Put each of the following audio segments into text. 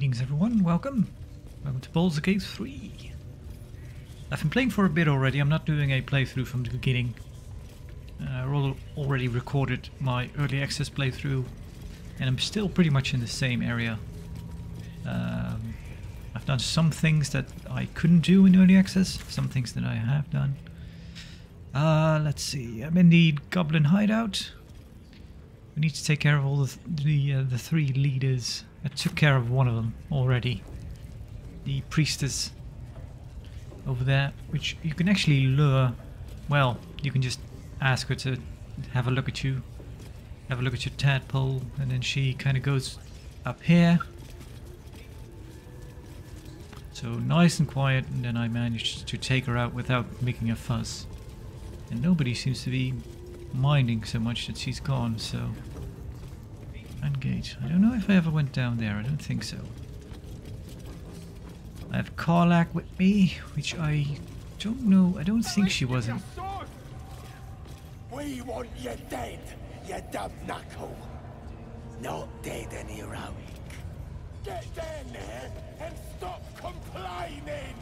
Greetings everyone, welcome. Welcome to Baldur's Gate 3. I've been playing for a bit already, I'm not doing a playthrough from the beginning. I already recorded my early access playthrough and I'm still pretty much in the same area. I've done some things that I couldn't do in early access, some things that I have done. Let's see, I'm in the Goblin hideout. We need to take care of all the three leaders. I took care of one of them already. The priestess over there, which you can actually lure. Well, you can just ask her to have a look at you. Have a look at your tadpole, and then she kind of goes up here. So nice and quiet, and then I managed to take her out without making a fuss. And nobody seems to be minding so much that she's gone, so... Gate. I don't know if I ever went down there, I don't think so. I have Karlak with me, which I don't know, I don't think she wasn't. We want you dead, you dumb knuckle. Not dead and heroic. Get down there and stop complaining!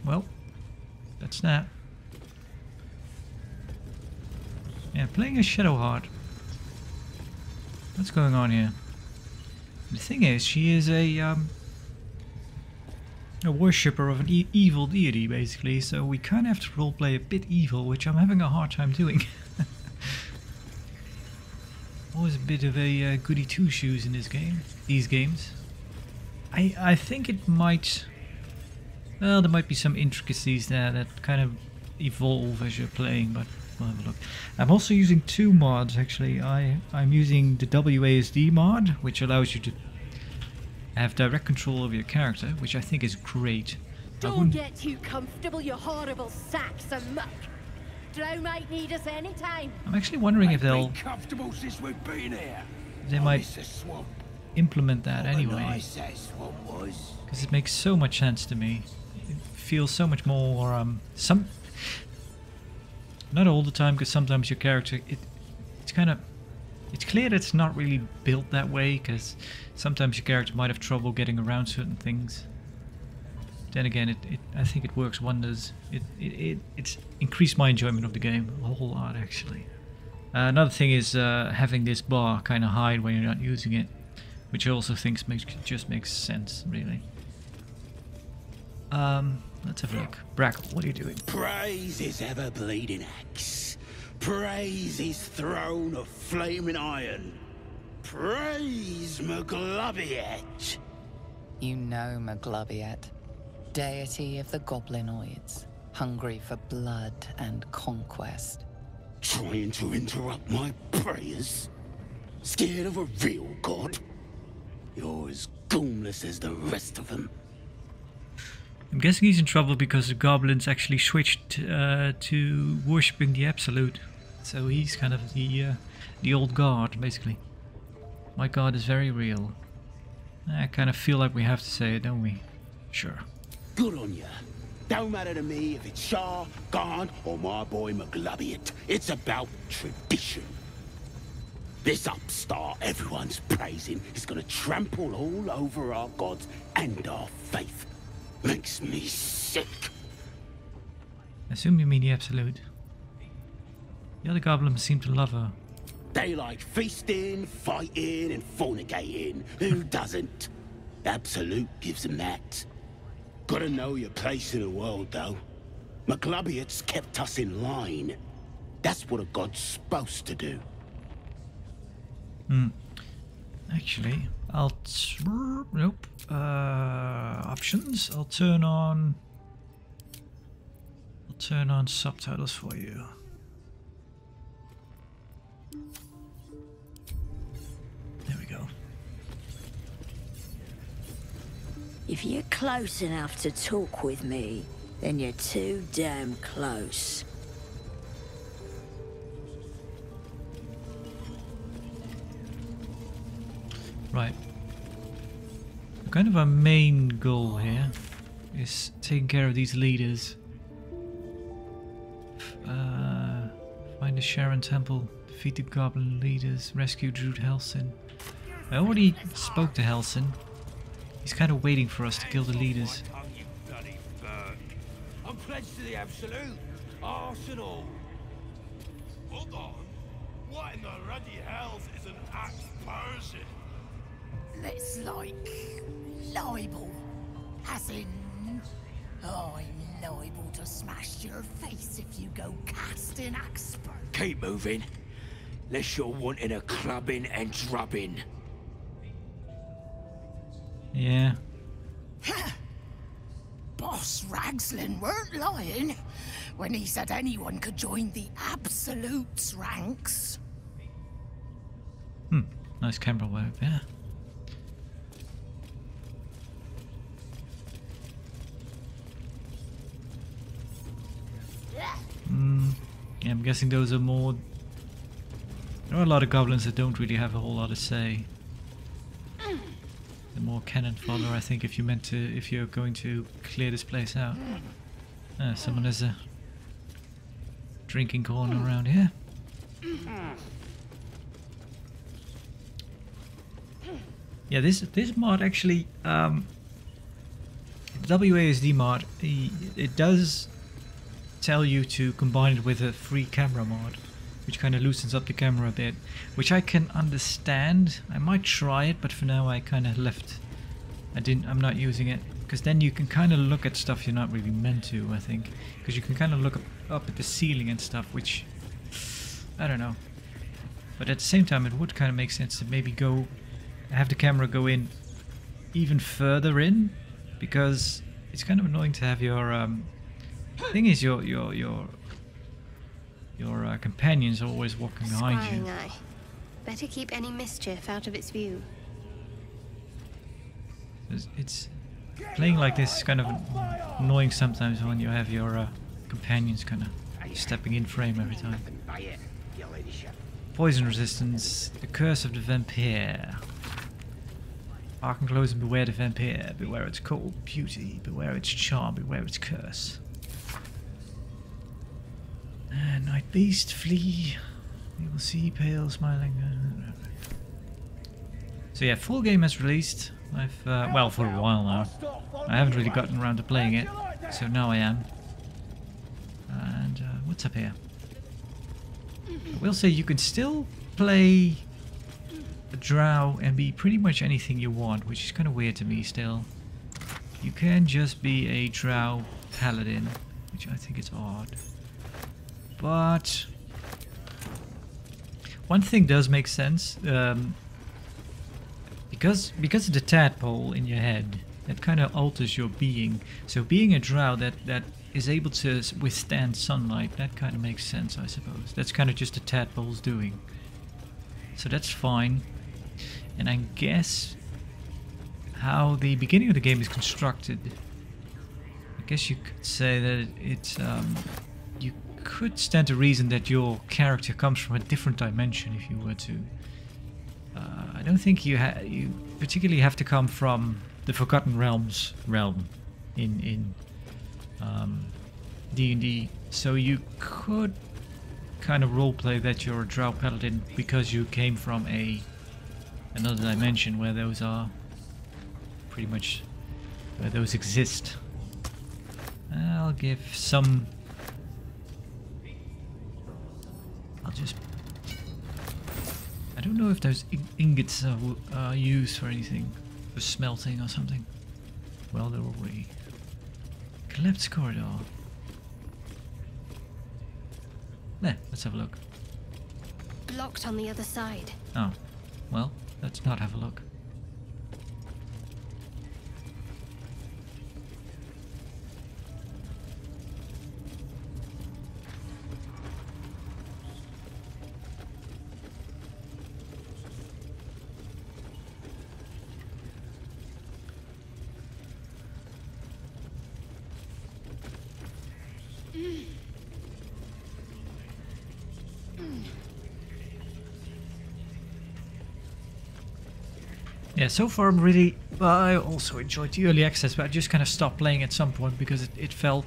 Well, that's that. Yeah, playing a Shadowheart. What's going on here? The thing is, she is a worshipper of an evil deity, basically, so we kind of have to roleplay a bit evil, which I'm having a hard time doing. Always a bit of a goody two-shoes in these games. I think it might... Well, there might be some intricacies there that kind of evolve as you're playing, but... have a look. I'm also using two mods actually. I'm using the WASD mod, which allows you to have direct control of your character, which I think is great. Don't get too comfortable, you horrible sacks of muck. Drow might need us anytime. I'm actually wondering if they'll comfortable since we've been here. They might implement that anyway, because it makes so much sense to me. It feels so much more not all the time, because sometimes your character, it's clear that it's not really built that way, because sometimes your character might have trouble getting around certain things. Then again, I think it works wonders. It's increased my enjoyment of the game a whole lot, actually. Another thing is having this bar kind of hide when you're not using it, which I also think just makes sense, really. Let's have a look. Brackle, what are you doing? Praise his ever-bleeding axe. Praise his throne of flaming iron. Praise Maglobiet. You know Maglobiet, deity of the goblinoids, hungry for blood and conquest. Trying to interrupt my prayers? Scared of a real god? You're as goonless as the rest of them. I'm guessing he's in trouble because the goblins actually switched to worshipping the Absolute. So he's kind of the old god, basically. My god is very real. I kind of feel like we have to say it, don't we? Sure. Good on ya. Don't matter to me if it's Shah, Garn, or my boy Maglobiet. It's about tradition. This upstart everyone's praising is gonna trample all over our gods and our faith. Makes me sick. I assume you mean the Absolute. The other goblins seem to love her. They like feasting, fighting, and fornicating. Who doesn't? Absolute gives them that. Gotta know your place in the world, though. Maglobiet's kept us in line. That's what a god's supposed to do. Actually, nope. Options. I'll turn on subtitles for you. There we go. If you're close enough to talk with me, then you're too damn close. Right. Kind of our main goal here is taking care of these leaders. Find the Sharon Temple, defeat the goblin leaders, rescue Druid Helsin. I already spoke to Helsin. He's kind of waiting for us to kill the leaders. I'm pledged to the absolute. Arsenal. Hold on. What in the ruddy hells is an axe Persian? It's like libel. As in, I'm liable to smash your face if you go casting axe. Keep moving. Lest you're wanting a clubbing and drubbing. Yeah. Boss Ragslin weren't lying when he said anyone could join the Absolute's ranks. Nice camera work, yeah. Yeah, I'm guessing those are more... There are a lot of goblins that don't really have a whole lot to say. The more cannon fodder, I think, if you're going to clear this place out. Someone has a drinking corner around here. Yeah, this mod actually, WASD mod, it does tell you to combine it with a free camera mod, which kind of loosens up the camera a bit, which I can understand. I might try it, but for now I kind of left. I'm not using it, because then you can kind of look at stuff you're not really meant to, I think, because you can kind of look up at the ceiling and stuff, which I don't know. But at the same time, it would kind of make sense to maybe have the camera go in even further in, because it's kind of annoying to have your thing is your companions are always walking behind you. Scrying eye. Better keep any mischief out of its view. It's playing like this is kind of annoying sometimes when you have your companions kind of stepping in frame every time. Poison resistance, the curse of the vampire. Hearken close and beware the vampire. Beware its cold beauty. Beware its charm. Beware its curse. Night beast, flee. You will see pale smiling. So yeah, full game has released. I've well, for a while now. I haven't really gotten around to playing it, so now I am. And what's up here? I will say you can still play a drow and be pretty much anything you want, which is kind of weird to me still. You can just be a drow paladin, which I think is odd. But one thing does make sense, because of the tadpole in your head, that kind of alters your being. So being a drow that is able to withstand sunlight, that kind of makes sense, I suppose. That's kind of just the tadpole's doing. So that's fine. And I guess how the beginning of the game is constructed, I guess you could say that it's you could stand to reason that your character comes from a different dimension if you were to. I don't think you particularly have to come from the Forgotten Realms realm in D&D, so you could kind of roleplay that you're a drow paladin because you came from another dimension where those are pretty much where those exist. I'll give some. I don't know if those ingots are used for anything, for smelting or something. Well, there will be. Collapsed corridor. There, let's have a look. Blocked on the other side. Oh, well, let's not have a look. Yeah, so far I'm really... Well, I also enjoyed the early access, but I just kind of stopped playing at some point because it felt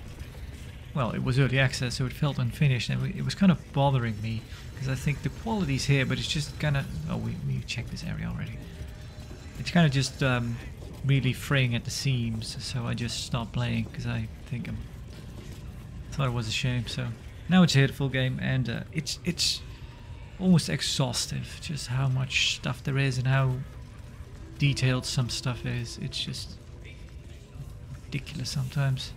well, it was early access, so it felt unfinished, and it was kind of bothering me because I think the quality's here, but it's just kind of. Oh, we checked this area already. It's kind of just really fraying at the seams, so I just stopped playing because I think thought it was a shame. So now it's here, the full game, and it's almost exhaustive just how much stuff there is and how detailed some stuff is. It's just ridiculous sometimes.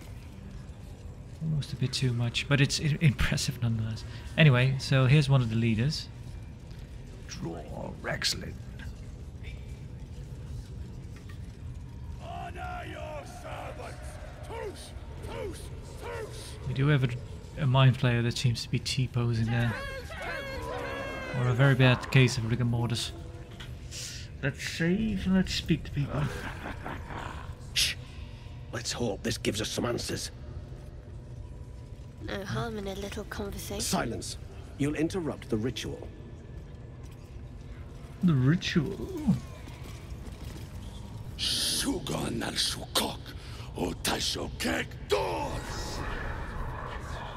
Almost a bit too much, but it's impressive nonetheless. Anyway, so here's one of the leaders. Draw Rexlin. Honor your servants! Toos! Toos! Toos! We do have a mind player that seems to be T-posing there. Or a very bad case of rigor mortis. Let's save and let's speak to people. Shh! Let's hope this gives us some answers. No harm in a little conversation. Silence. You'll interrupt the ritual. The ritual? Sugan al Sukok, O Taisho Kek Dor!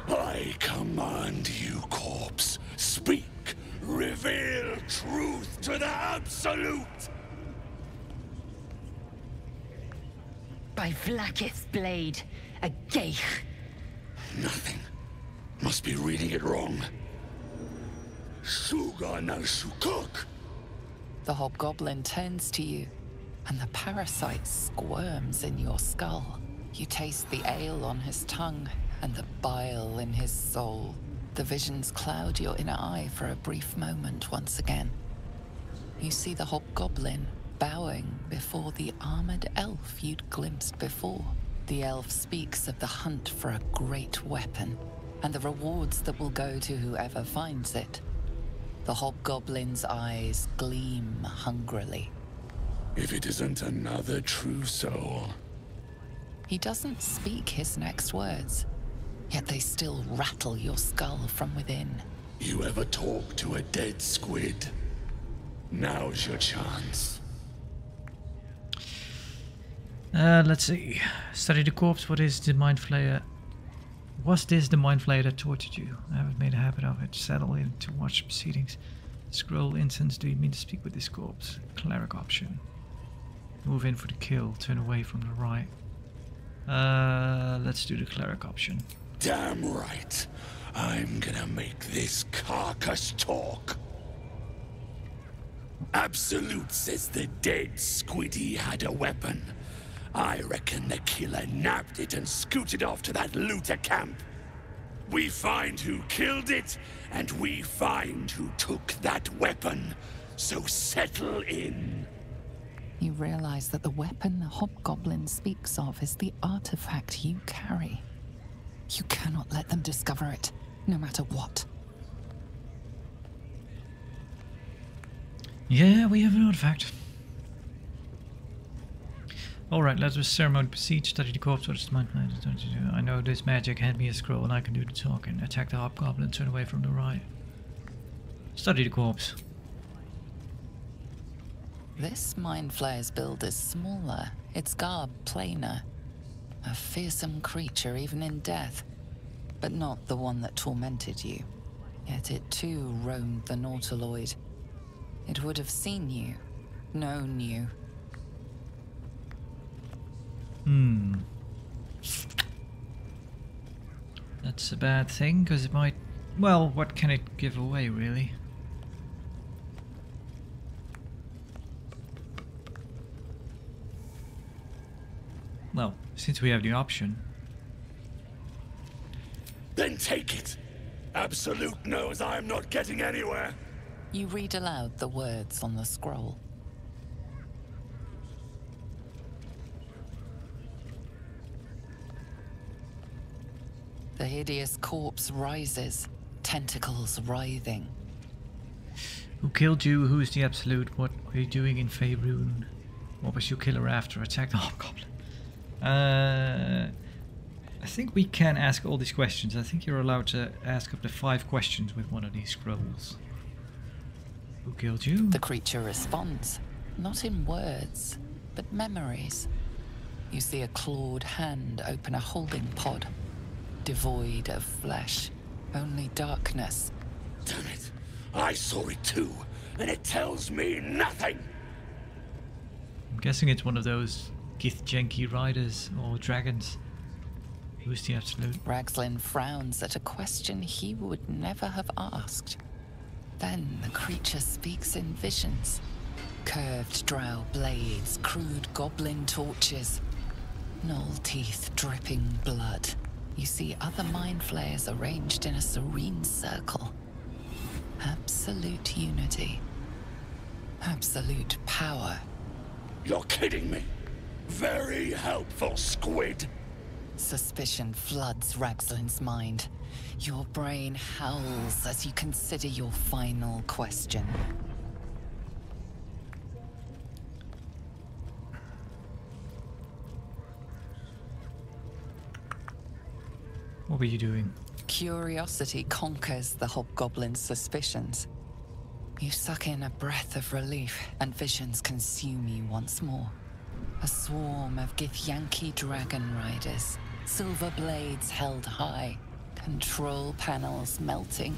I command you, corpse. Speak. Reveal truth to the Absolute! By Vlaakith's blade, a geich. Nothing. Must be reading it wrong. Sugan al Sukok. The hobgoblin turns to you, and the parasite squirms in your skull. You taste the ale on his tongue and the bile in his soul. The visions cloud your inner eye for a brief moment once again. You see the hobgoblin bowing before the armored elf you'd glimpsed before. The elf speaks of the hunt for a great weapon, and the rewards that will go to whoever finds it. The hobgoblin's eyes gleam hungrily. If it isn't another true soul. He doesn't speak his next words, yet they still rattle your skull from within. You ever talk to a dead squid? Now's your chance. Let's see. Study the corpse. What is the mind flayer? Was this the mind flayer that tortured you? I haven't made a habit of it. Settle in to watch proceedings. Scroll instance. Do you mean to speak with this corpse? Cleric option. Move in for the kill. Turn away from the right. Let's do the cleric option. Damn right. I'm gonna make this carcass talk. Absolute says the dead squiddy had a weapon. I reckon the killer nabbed it and scooted off to that looter camp. We find who killed it, and we find who took that weapon. So settle in. You realize that the weapon the hobgoblin speaks of is the artifact you carry. You cannot let them discover it, no matter what. Yeah, we have an artifact. Alright, let the ceremony proceed. Study the corpse. What is the mind plan? I know this magic. Hand me a scroll and I can do the talking. Attack the hobgoblin. Turn away from the right. Study the corpse. This mind flayer's build is smaller, its garb plainer. A fearsome creature even in death, but not the one that tormented you. Yet it too roamed the Nautiloid. It would have seen you, known you. That's a bad thing, because it might... Well, what can it give away, really? Well, since we have the option... Then take it. Absolute knows I'm not getting anywhere. You read aloud the words on the scroll. The hideous corpse rises, tentacles writhing. Who killed you? Who is the Absolute? What were you doing in Faerun? What was your killer after? Attack the hobgoblin. I think we can ask all these questions. I think you're allowed to ask up to 5 questions with one of these scrolls. Who killed you? The creature responds, not in words, but memories. You see a clawed hand open a holding pod. devoid of flesh, only darkness. Damn it. I saw it too, and it tells me nothing. I'm guessing it's one of those Githyanki riders or dragons. Who's the absolute? Ragzlin frowns at a question he would never have asked. Then the creature speaks in visions. Curved drow blades, crude goblin torches, gnoll teeth dripping blood. You see other mind flayers arranged in a serene circle. Absolute unity. Absolute power. You're kidding me. Very helpful, squid. Suspicion floods Ragzlin's mind. Your brain howls as you consider your final question. What were you doing? Curiosity conquers the hobgoblin's suspicions. You suck in a breath of relief, and visions consume you once more. A swarm of Githyanki dragon riders, silver blades held high, control panels melting,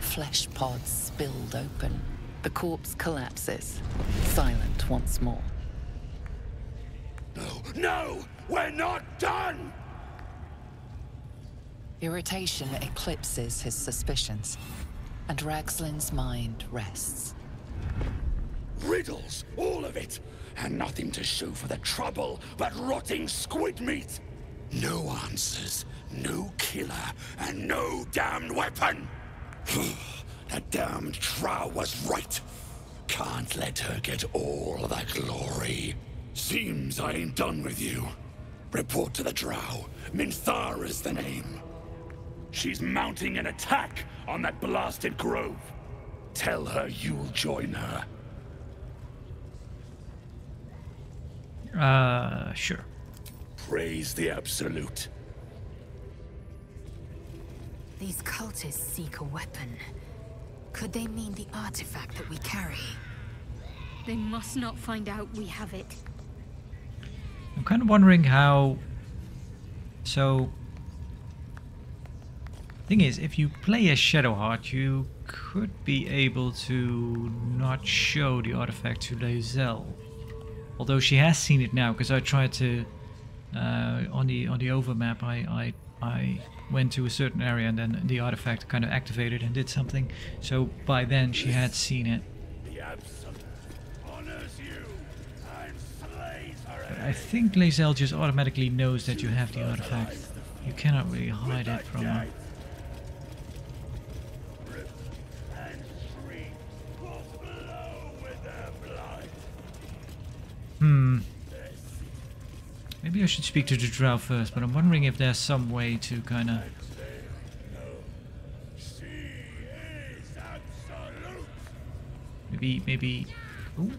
flesh pods spilled open. The corpse collapses, silent once more. No, no! We're not done! Irritation eclipses his suspicions, and Ragzlin's mind rests. Riddles, all of it, and nothing to show for the trouble but rotting squid meat. No answers, no killer, and no damned weapon. That damned Drow was right. Can't let her get all that glory. Seems I ain't done with you. Report to the Drow. Minthara's the name. She's mounting an attack on that blasted grove. Tell her you'll join her. Sure. Praise the Absolute. These cultists seek a weapon. Could they mean the artifact that we carry? They must not find out we have it. I'm kind of wondering how... So... Thing is, if you play as Shadowheart, you could be able to not show the artifact to Lae'zel. Although she has seen it now, because I tried to... on the overmap, I went to a certain area and then the artifact kind of activated and did something. So by then she had seen it. But I think Lae'zel just automatically knows that you have the artifact. You cannot really hide it from her. Maybe I should speak to the Drow first, but I'm wondering if there's some way to kind of... Maybe... Ooh.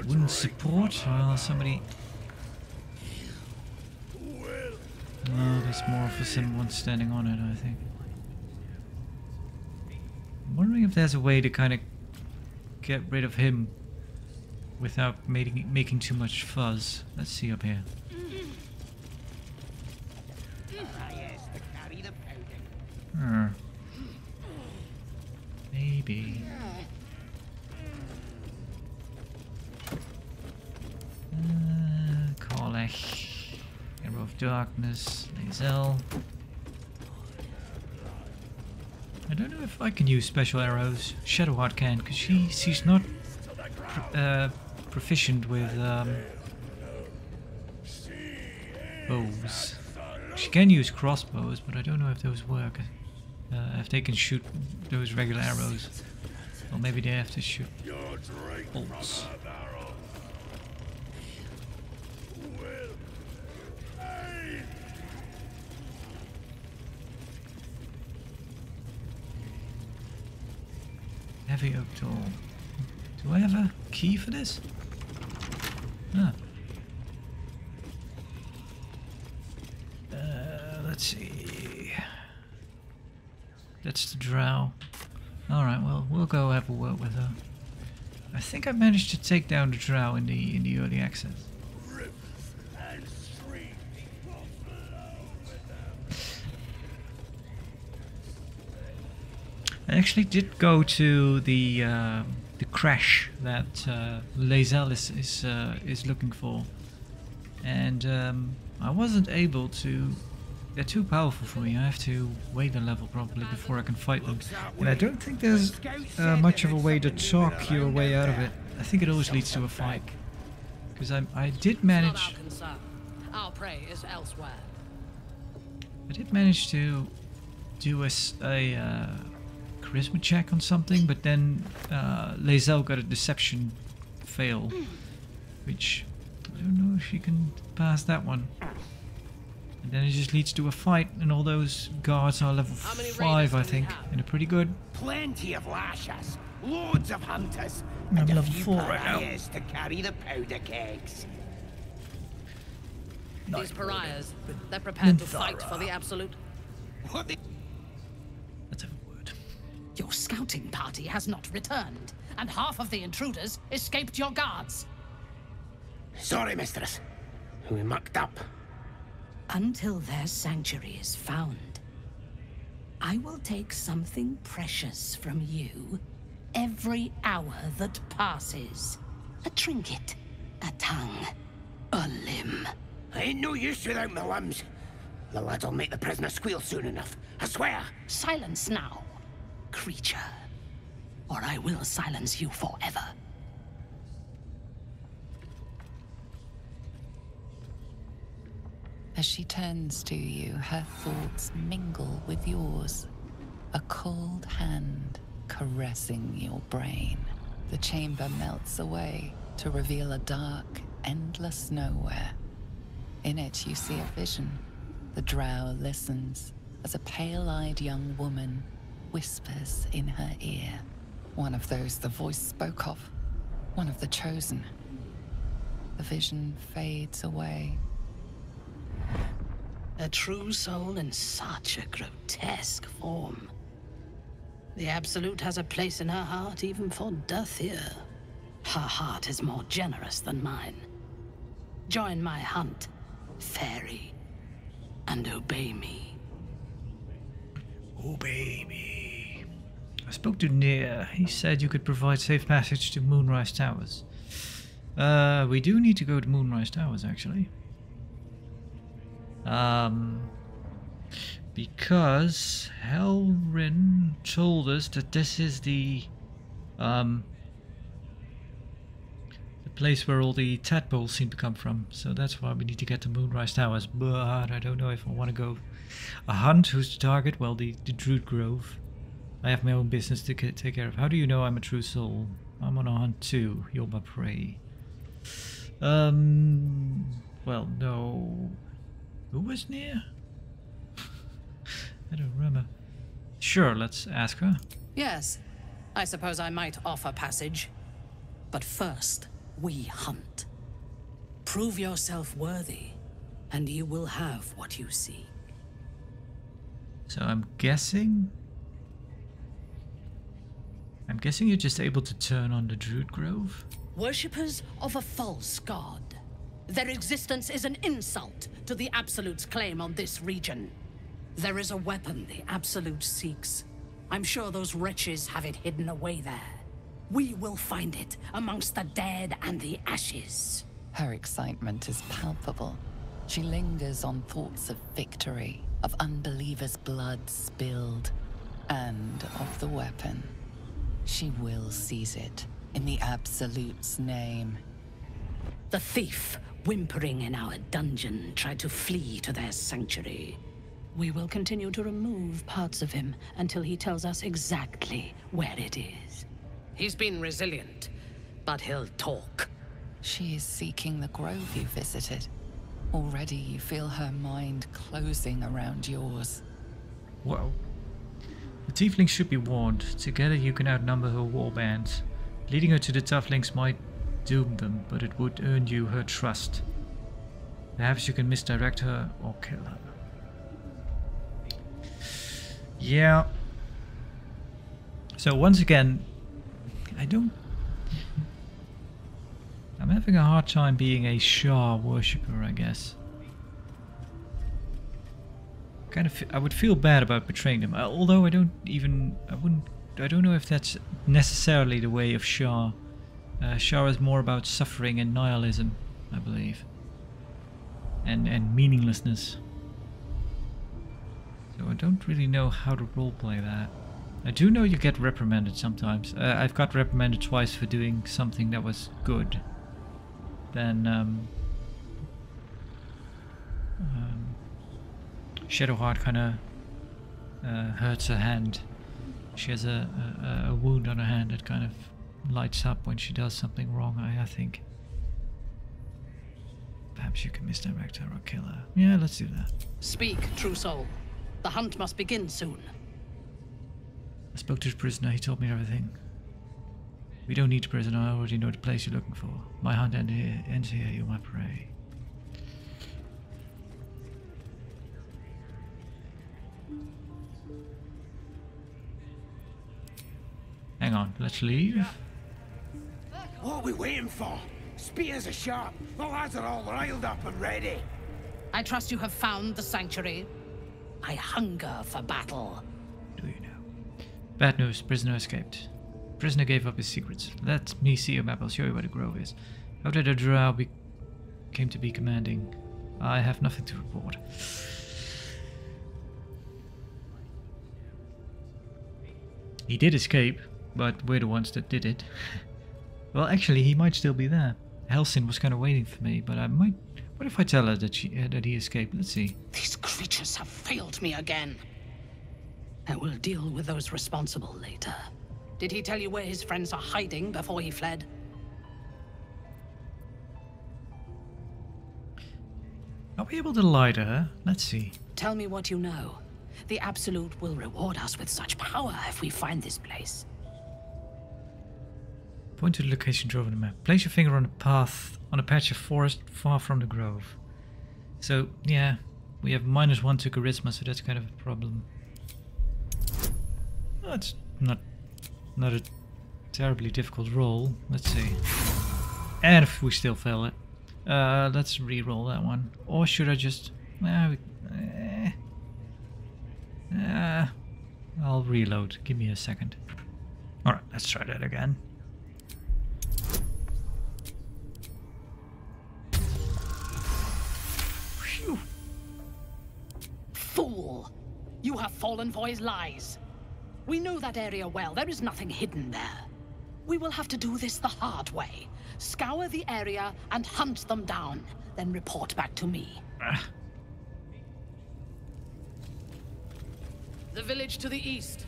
Wouldn't support? Well, somebody... No, there's more of someone standing on it, I think. I'm wondering if there's a way to kind of get rid of him without making too much fuzz. Let's see up here. Maybe. Karlach. Arrow of Darkness. Lae'zel. I don't know if I can use special arrows. Shadowheart can, because she's not proficient with bows. She can use crossbows, but I don't know if those work. If they can shoot those regular arrows. Or maybe they have to shoot bolts. Heavy oak door. Do I have a key for this? Ah. Let's see. That's the Drow. Alright, well, we'll go have a word with her. I think I managed to take down the Drow in the early access. I actually did go to the crash that Lae'zel is looking for, and I wasn't able to. They're too powerful for me. I have to wait a level probably before I can fight them, and I don't think there's much of a way to talk your way out of it. I think it always leads to a fight, because I did manage. Our prey is elsewhere. I did manage to do a charisma check on something, but then Lae'zel got a deception fail, which I don't know if she can pass that one. And then it just leads to a fight, and all those guards are level 5, I think, and they're pretty good. Plenty of lashes, loads of hunters, I'm and a level few 4 right now. pariahs to carry the powder kegs. These pariahs, they're prepared to fight for the Absolute. Let's have a word. Your scouting party has not returned, and half of the intruders escaped your guards. Sorry, mistress. We mucked up. Until their sanctuary is found, I will take something precious from you every hour that passes. A trinket, a tongue, a limb. I ain't no use without my limbs. The lad'll make the prisoner squeal soon enough, I swear. Silence now, creature, or I will silence you forever. As she turns to you, her thoughts mingle with yours. A cold hand caressing your brain. The chamber melts away to reveal a dark, endless nowhere. In it you see a vision. The drow listens as a pale-eyed young woman whispers in her ear. One of those the voice spoke of. One of the chosen. The vision fades away. A true soul in such a grotesque form. The Absolute has a place in her heart even for Dathir. Her heart is more generous than mine. Join my hunt, fairy, and obey me. Obey me. I spoke to Nir. He said you could provide safe passage to Moonrise Towers. We do need to go to Moonrise Towers, actually. Because Helrin told us that this is the place where all the tadpoles seem to come from, so that's why we need to get to Moonrise Towers. But I don't know if I want to go a hunt. Who's the target? Well, the Druid Grove. I have my own business to take care of. How do you know I'm a true soul? I'm on a hunt too. You're my prey. Well, no. Who was near? I don't remember. Sure, let's ask her. Yes, I suppose I might offer passage. But first, we hunt. Prove yourself worthy, and you will have what you seek. So I'm guessing you're just able to turn on the Druid Grove? Worshippers of a false god. Their existence is an insult to the Absolute's claim on this region. There is a weapon the Absolute seeks. I'm sure those wretches have it hidden away there. We will find it amongst the dead and the ashes. Her excitement is palpable. She lingers on thoughts of victory, of unbelievers' blood spilled, and of the weapon. She will seize it, in the Absolute's name. The thief, whimpering in our dungeon, tried to flee to their sanctuary. We will continue to remove parts of him until he tells us exactly where it is. He's been resilient, but he'll talk. She is seeking the grove you visited. Already you feel her mind closing around yours. Whoa. The tieflings should be warned. Together you can outnumber her warbands. Leading her to the toughlings might doom them, but it would earn you her trust. Perhaps you can misdirect her or kill her. Yeah. So once again, I'm having a hard time being a Shah worshipper, I guess. I would feel bad about betraying them, although I wouldn't I don't know if that's necessarily the way of Shah. Shah is more about suffering and nihilism, I believe. And meaninglessness. So I don't really know how to roleplay that. I do know you get reprimanded sometimes. I've got reprimanded twice for doing something that was good. Then Shadowheart kind of hurts her hand. She has a wound on her hand that kind of lights up when she does something wrong, I think. Perhaps you can misdirect her or kill her. Yeah, let's do that. Speak, true soul. The hunt must begin soon. I spoke to the prisoner, he told me everything. We don't need the prisoner, I already know the place you're looking for. My hunt ends here, you're my prey. Hang on, let's leave. What are we waiting for? Spears are sharp. The lads are all riled up and ready. I trust you have found the sanctuary. I hunger for battle. Do you know? Bad news, prisoner escaped. Prisoner gave up his secrets. Let me see a map, I'll show you where the grove is. How did a drow came to be commanding? I have nothing to report. He did escape, but we're the ones that did it. Well, actually, he might still be there. Halsin was kind of waiting for me, but I might... What if I tell her that that he escaped? Let's see. These creatures have failed me again. I will deal with those responsible later. Did he tell you where his friends are hiding before he fled? Are we able to lie to her? Let's see. Tell me what you know. The Absolute will reward us with such power if we find this place. Point to the location drawn on the map. Place your finger on a path on a patch of forest far from the grove. So, yeah, we have -1 to charisma, so that's kind of a problem. That's not a terribly difficult roll. Let's see. And if we still fail it, let's re-roll that one. Or should I just... I'll reload. Give me a second. Alright, let's try that again. Phew. Fool! You have fallen for his lies. We know that area well. There is nothing hidden there. We will have to do this the hard way. Scour the area and hunt them down. Then report back to me. The village to the east.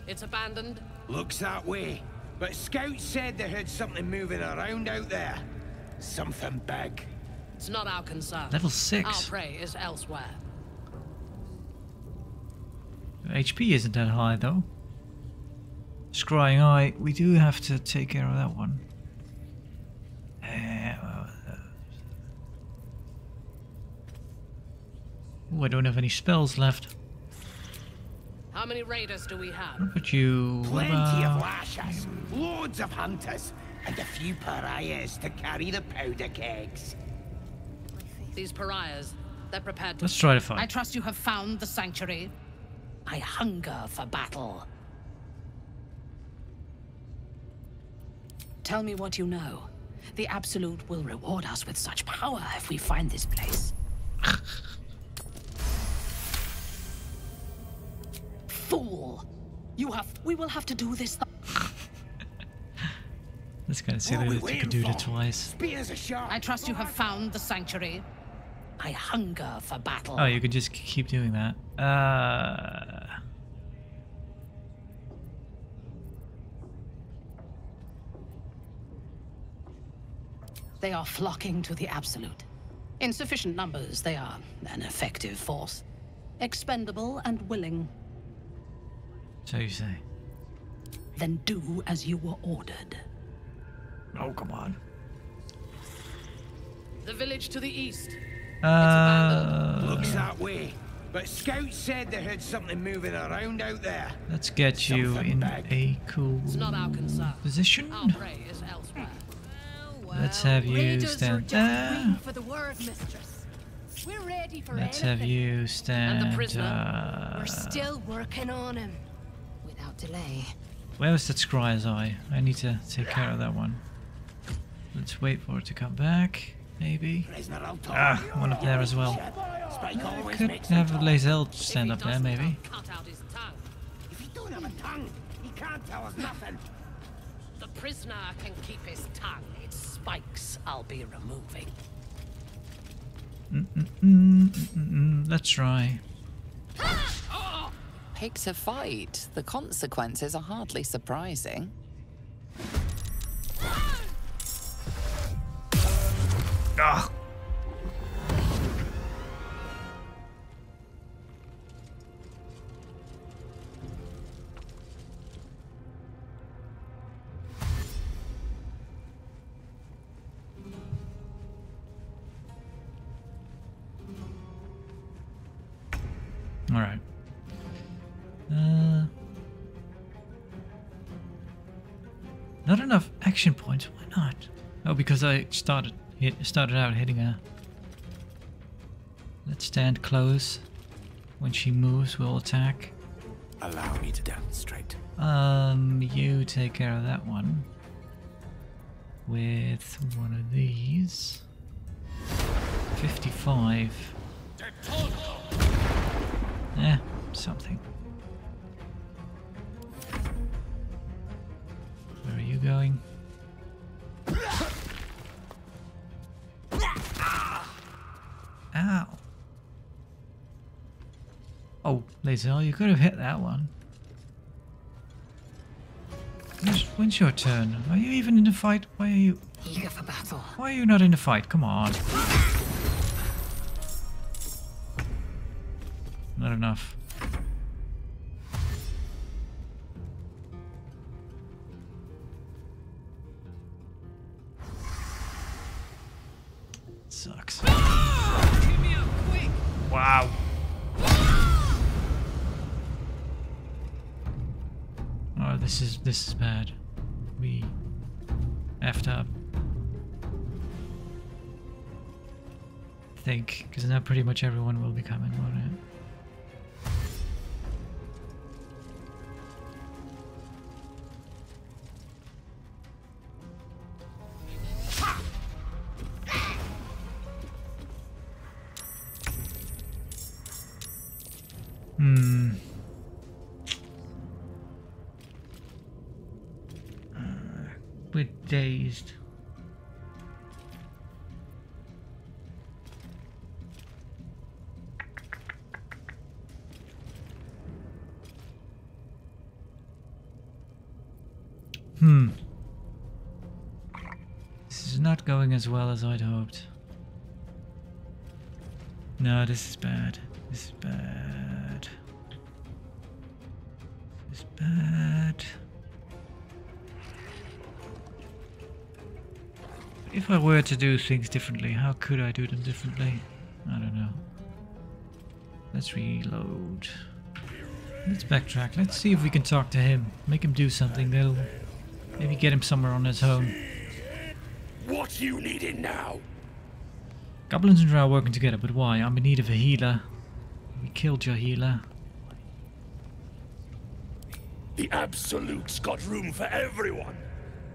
It's abandoned. Looks that way. But scouts said they heard something moving around out there. Something big. It's not our concern. Level 6. Our prey is elsewhere. HP isn't that high though. Scrying eye, we do have to take care of that one. Ooh, I don't have any spells left. How many raiders do we have? What about you? Plenty of lashes, loads of hunters, and a few pariahs to carry the powder kegs. These pariahs, they're prepared to... Let's try to fight. I trust you have found the sanctuary. I hunger for battle. Tell me what you know. The Absolute will reward us with such power if we find this place. Fool! We will have to do this. That's kind of silly that you can do that twice. Spears are sharp. I trust you have found the sanctuary. I hunger for battle. Oh, you could just keep doing that. They are flocking to the Absolute. In sufficient numbers, they are an effective force. Expendable and willing. So you say. Then do as you were ordered. Oh, come on. The village to the east. Looks that way. But scouts said they heard something moving around out there. Let's get you in a cool position. Our prey is elsewhere. Let's have you stand there. For the word, mistress. We're ready for Let's anything. have you stand. We're still working on him. Without delay. Where's that scryer's eye? I need to take care of that one. Let's wait for it to come back. Maybe. Ah, one up there as well. I could have Lazel stand up there, maybe. If he don't have a tongue, he can't tell us nothing. The prisoner can keep his tongue. Its spikes I'll be removing. Let's try. Pick to fight. The consequences are hardly surprising. Ah. All right. Not enough action points. Why not? Oh, because I started out hitting her. Let's stand close. When she moves, we'll attack. Allow me to demonstrate. You take care of that one with one of these. 55. Eh, something. Where are you going? Ow. Oh, Lazel, you could have hit that one. When's your turn? Are you even in the fight? Why are you... Eager for battle. Why are you not in the fight? Come on. Not enough. Sucks. Wow. Oh, this is bad. We effed up. I think, because now pretty much everyone will be coming, won't it? We're dazed. This is not going as well as I'd hoped. No, this is bad. This is bad. This is bad. If I were to do things differently, how could I do them differently? I don't know. Let's reload. Let's backtrack. Let's see if we can talk to him. Make him do something that'll maybe get him somewhere on his own. What you needing now? Goblins and Drow are working together, but why? I'm in need of a healer. We killed your healer. The Absolute's got room for everyone,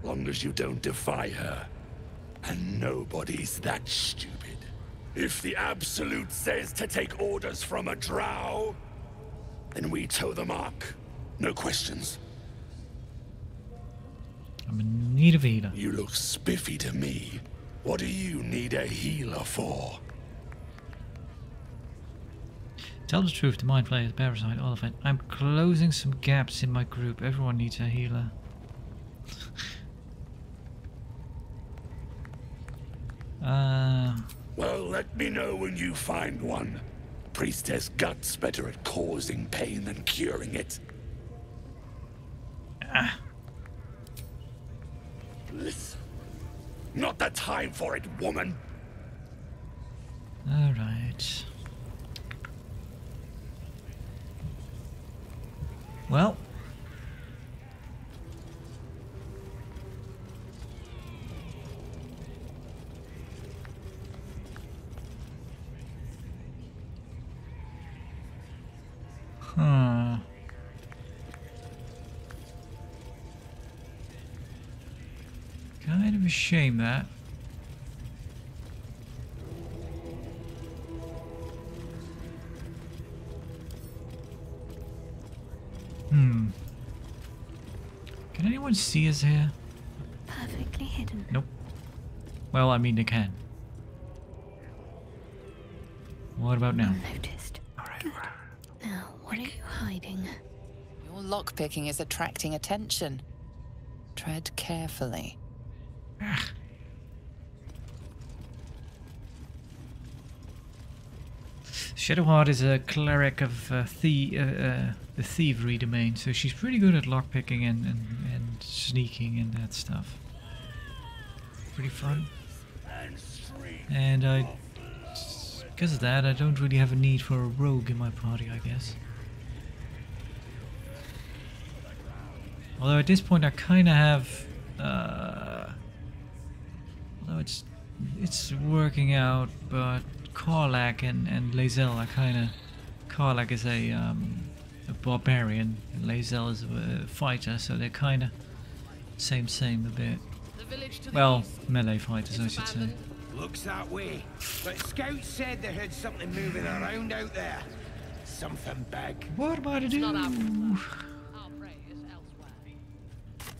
long as you don't defy her. And nobody's that stupid. If the Absolute says to take orders from a Drow, then we toe the mark. No questions. I'm in need of a healer. You look spiffy to me. What do you need a healer for? Tell the truth, the mind flayer, the parasite, all of it. I'm closing some gaps in my group. Everyone needs a healer. Well, let me know when you find one. Priestess Gut's better at causing pain than curing it. Listen. Not the time for it, woman. Alright. Well. kind of a shame that. Can anyone see us here? Perfectly hidden. Nope. Well, I mean they can. What about now? Unnoticed. Good. Now, what are you hiding? Your lockpicking is attracting attention. Tread carefully. Shadowheart is a cleric of the thievery domain, so she's pretty good at lockpicking and sneaking and that stuff. Pretty fun. And because of that, I don't really have a need for a rogue in my party, I guess. Although at this point I kind of have, although it's working out, but Karlak and Lae'zel are kind of. Karlak is a barbarian, and Lae'zel is a fighter, so they're kind of same a bit. Well, melee fighters, I should say. Looks that way, but scouts said they heard something moving around out there. Something big. What am I to do?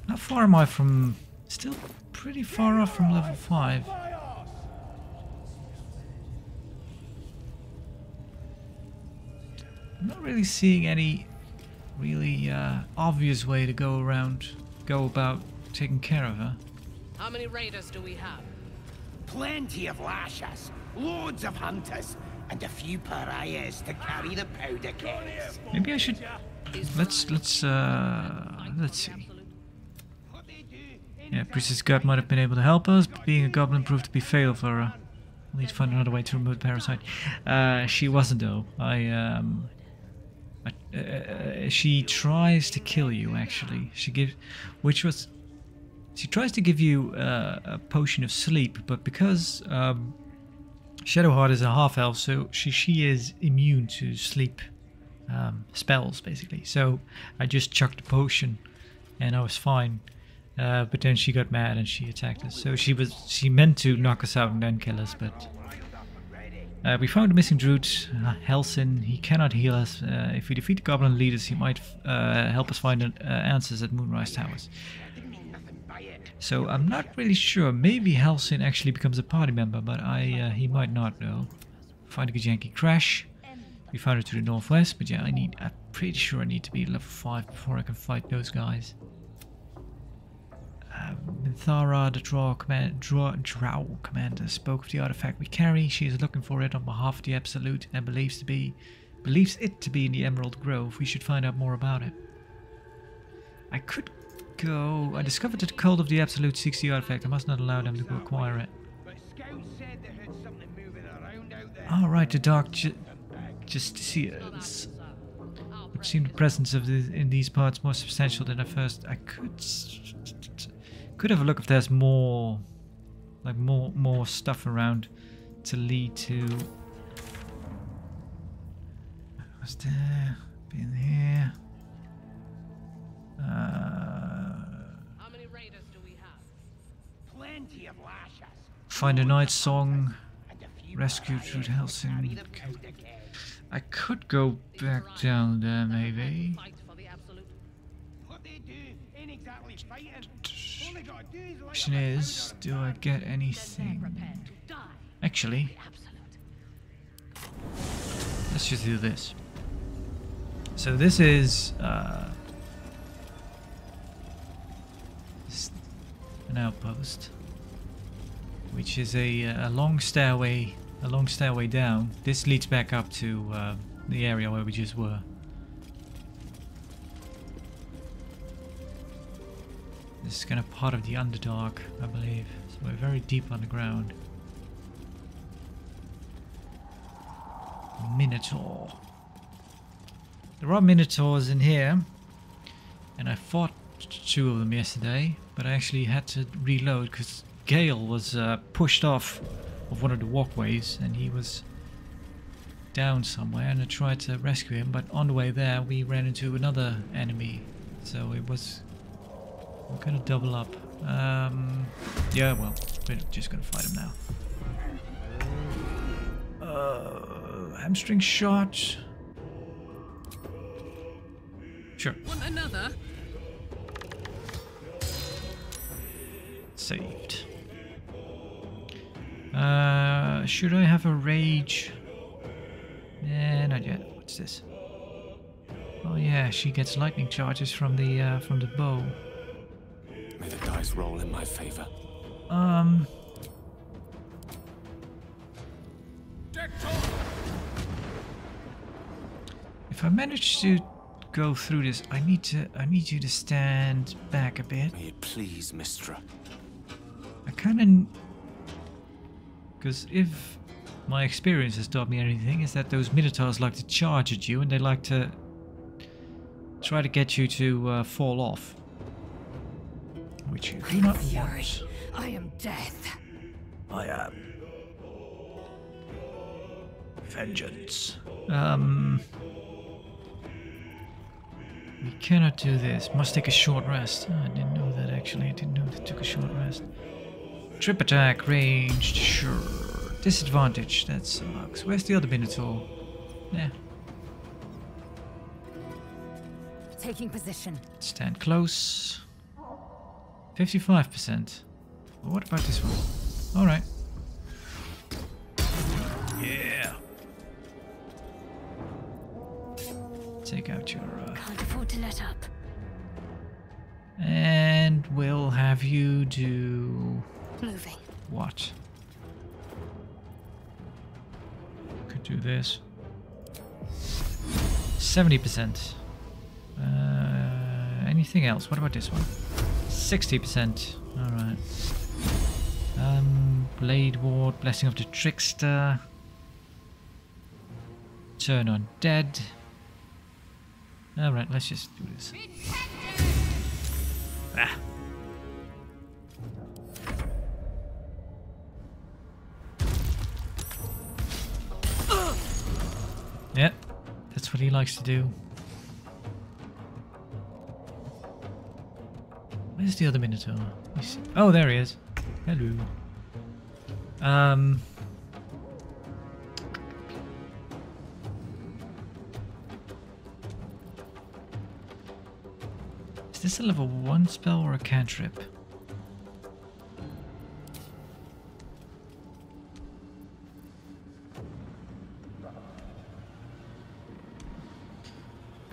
How far am I from? Still pretty far off from level 5. I'm not really seeing any really obvious way to go about taking care of her. How many raiders do we have? Plenty of lashes, loads of hunters, and a few pariahs to carry the powder kegs. Maybe I should. Let's see. Yeah, Priestess God might have been able to help us, but being a goblin proved to be fatal for her. We'll need to find another way to remove the parasite. She wasn't though. She tries to kill you actually. She tries to give you a potion of sleep, but because Shadowheart is a half-elf, so she is immune to sleep spells basically. So I just chucked the potion, and I was fine. But then she got mad and she attacked us. So she meant to knock us out and then kill us, but we found a missing druid, Helsin. He cannot heal us. If we defeat the goblin leaders, he might help us find answers at Moonrise Towers. So I'm not really sure. Maybe Helsin actually becomes a party member, but he might not though. Find a Gajanki crash. We found it to the northwest, but yeah, I'm pretty sure I need to be level 5 before I can fight those guys. Minthara, the Drow commander, spoke of the artifact we carry. She is looking for it on behalf of the Absolute and believes it to be in the Emerald Grove. We should find out more about it. I could go. I discovered that the cult of the Absolute seeks the artifact. I must not allow them to go acquire it. Alright, the dark just to see it. It seemed the presence of in these parts more substantial than at first. I could have a look if there's more stuff around to lead to. Was there? Been here. How many raiders do we have? Plenty of lashes. Find a night song. Rescue Druid Helsing. I could go back down there, maybe. Question is, do I get anything? Actually, let's just do this. So this is an outpost, which is a long stairway down. This leads back up to the area where we just were. This is kind of part of the Underdark, I believe. So we're very deep underground. Minotaur. There are Minotaurs in here, and I fought 2 of them yesterday, but I actually had to reload because Gale was pushed off of one of the walkways and he was down somewhere, and I tried to rescue him, but on the way there we ran into another enemy, so it was... We're gonna double up Yeah, well, we're just gonna fight him now. Hamstring shot. Sure. Want another? Saved. Should I have a rage? Not yet. What's this? Oh yeah, she gets lightning charges from the bow. May the dice roll in my favor. If I manage to go through this, I need you to stand back a bit. May it please, Mistra. I kinda... Because if my experience has taught me anything, is that those Minotaurs like to charge at you and they like to try to get you to fall off. Which you do not want. I am death. I am vengeance. We cannot do this. Must take a short rest. Oh, I didn't know that actually. I didn't know they took a short rest. Trip attack, ranged, sure. Disadvantage, that sucks. Where's the other Minotaur? Yeah. Taking position. Stand close. 55%. Well, what about this one? Alright. Yeah. Take out your... Can't afford to let up. And we'll have you do... Moving. What? Could do this. 70%. Anything else? What about this one? 60%. Alright. Blade Ward, Blessing of the Trickster. Turn on dead. Alright, let's just do this. Ah. Yep, that's what he likes to do. Where's the other Minotaur? Oh, there he is. Hello. Is this a level 1 spell or a cantrip?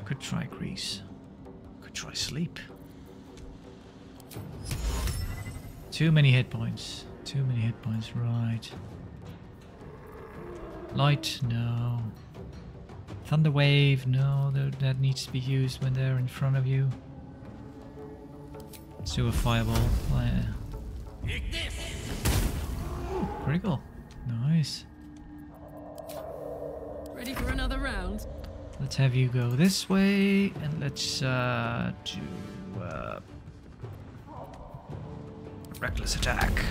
Could try grease. Could try sleep. Too many hit points. Too many hit points, right. Light, no. Thunder wave, no, that needs to be used when they're in front of you. Let's do a fireball. Ooh, critical. Nice. Ready for another round? Let's have you go this way, and let's do reckless attack.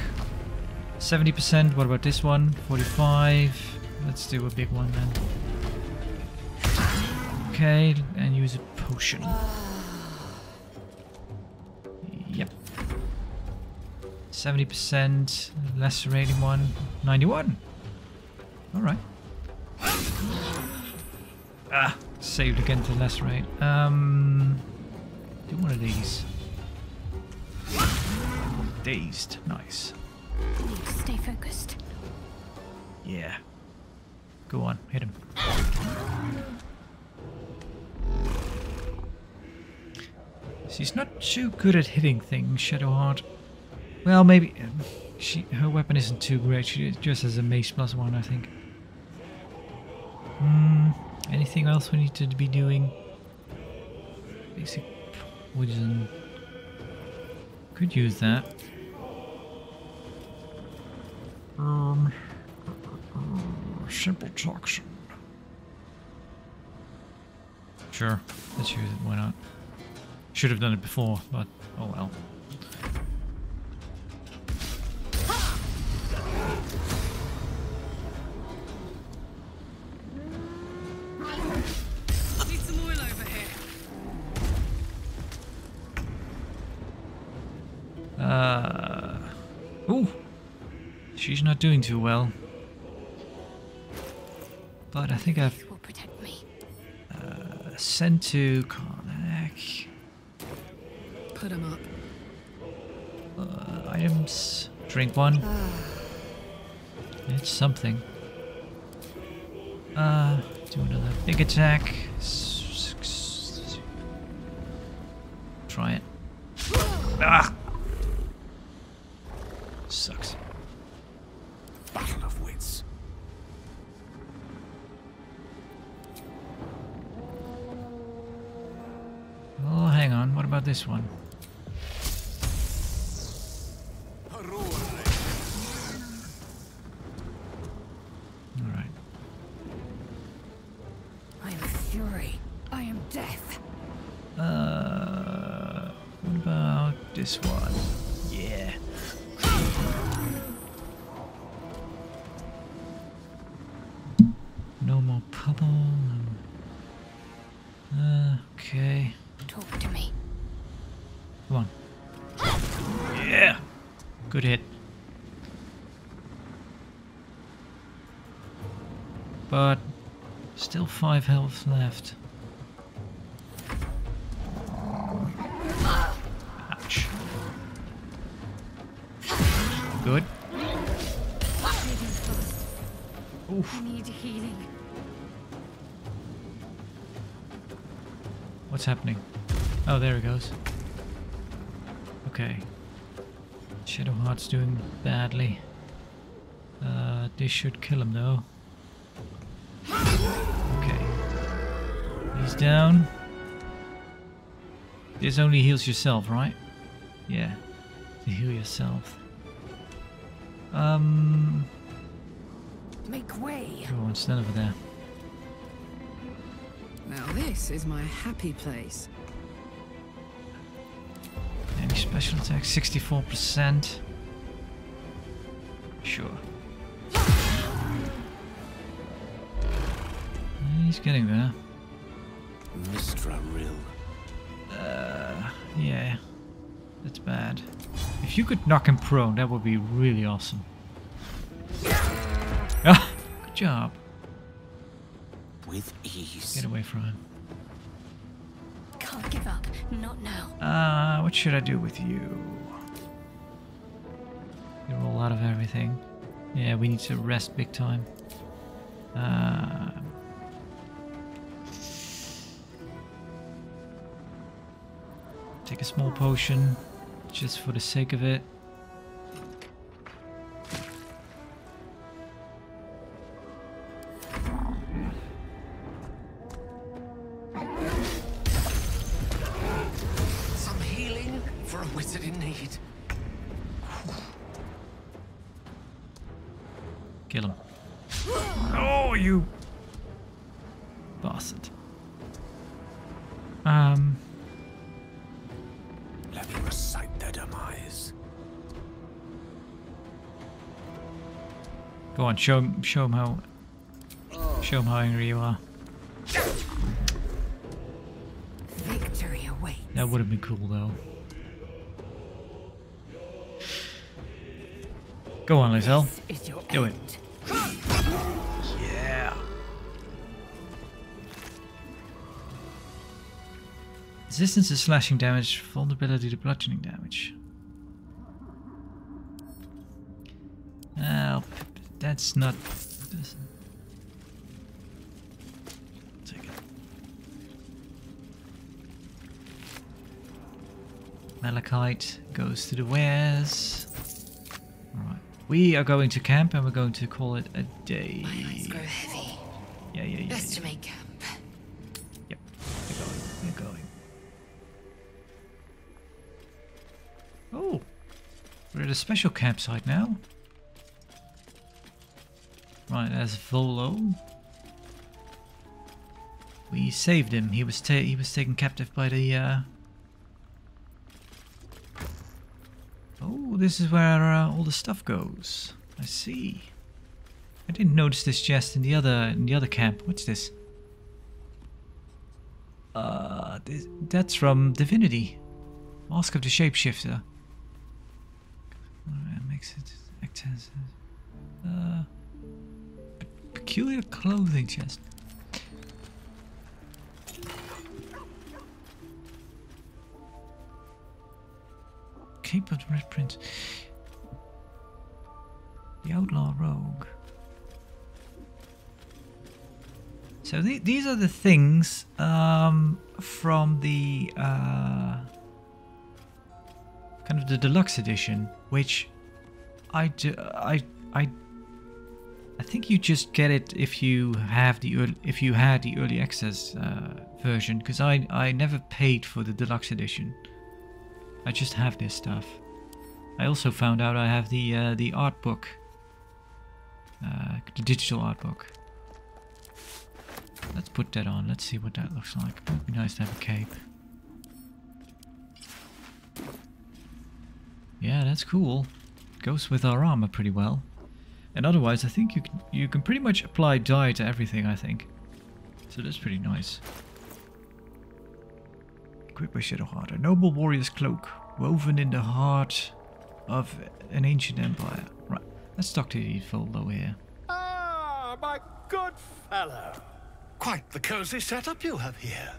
70%. What about this one? 45. Let's do a big one then. Okay, and use a potion. Yep. 70%. Lacerating one. 91. All right. Ah, saved again to lacerate. Do one of these. Dazed. Nice. Stay focused. Yeah. Go on, hit him. She's not too good at hitting things, Shadowheart. Well, maybe her weapon isn't too great. She just has a mace +1, I think. Anything else we need to be doing? Basic poison. Could use that. Simple toxin. Sure, let's use it. Why not? Should have done it before, but oh well. Need some oil over here. Ooh, she's not doing too well. But I think I've Will protect me. sent to Karnak. Put him up. Items. Drink one. It's something. Do another big attack. Try it. Ah! Sucks. Battle of wits. Oh, hang on. What about this one? Alright. I am fury. I am death. What about this one? Yeah. No more puddle. Okay. Talk to me. Come on. Yeah. Good hit. But still 5 health left. Ouch. Good. Oof. I need healing. What's happening? Oh, there he goes. Okay. Shadowheart's doing badly. This should kill him though. Okay. He's down. This only heals yourself, right? Yeah. To heal yourself. Make way. Go on, stand over there. Now this is my happy place. Any special attack? 64%. Sure. He's getting there. Mistra Rill. Yeah. That's bad. If you could knock him prone, that would be really awesome. Ah, good job. With ease. Get away from him. Can't give up. Not now. What should I do with you? You roll out of everything. Yeah, we need to rest big time. Take a small potion, just for the sake of it. Some healing for a wizard in need. Kill him. Oh, you bastard. Let me recite their demise. Go on, show him how angry you are. Victory awaits. That would have been cool though. Go on, Lizelle. Is your Do it. end. Yeah. Resistance to slashing damage, vulnerability to bludgeoning damage. That's not. Take it. Malachite goes to the wares. Alright. We are going to camp and we're going to call it a day. My eyes grow heavy. Yeah. Best to make camp. Yep. We're going. Oh. We're at a special campsite now. Right, there's Volo. We saved him. He was taken captive by the Oh, this is where all the stuff goes. I see. I didn't notice this chest in the other camp. What's this? That's from Divinity. Mask of the Shapeshifter. acces. Peculiar clothing chest. Cape of the Red Prince. The Outlaw Rogue. So these are the things from the kind of the deluxe edition, which I think you just get it if you have the early access version, because I never paid for the deluxe edition. I just have this stuff. I also found out I have the art book, the digital art book. Let's put that on. Let's see what that looks like. It would be nice to have a cape. Yeah, that's cool. Goes with our armor pretty well. And otherwise, I think you can pretty much apply dye to everything, I think. So that's pretty nice. Equipped by Shadowheart, a noble warrior's cloak, woven in the heart of an ancient empire. Right, let's talk to the fellow here. Ah, my good fellow. Quite the cozy setup you have here.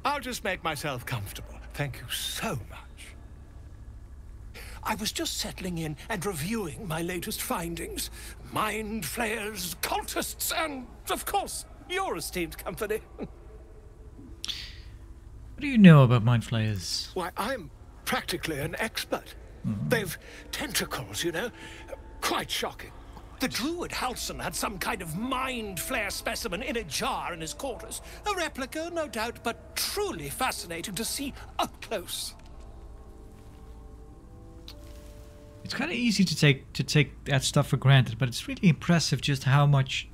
I'll just make myself comfortable. Thank you so much. I was just settling in and reviewing my latest findings. Mind flayers, cultists, and, of course, your esteemed company. What do you know about mind flayers? Why, I'm practically an expert. They've tentacles, you know. Quite shocking. The druid Halson had some kind of mind flare specimen in a jar in his quarters. A replica, no doubt, but truly fascinating to see up close. It's kind of easy to take that stuff for granted, but it's really impressive just how much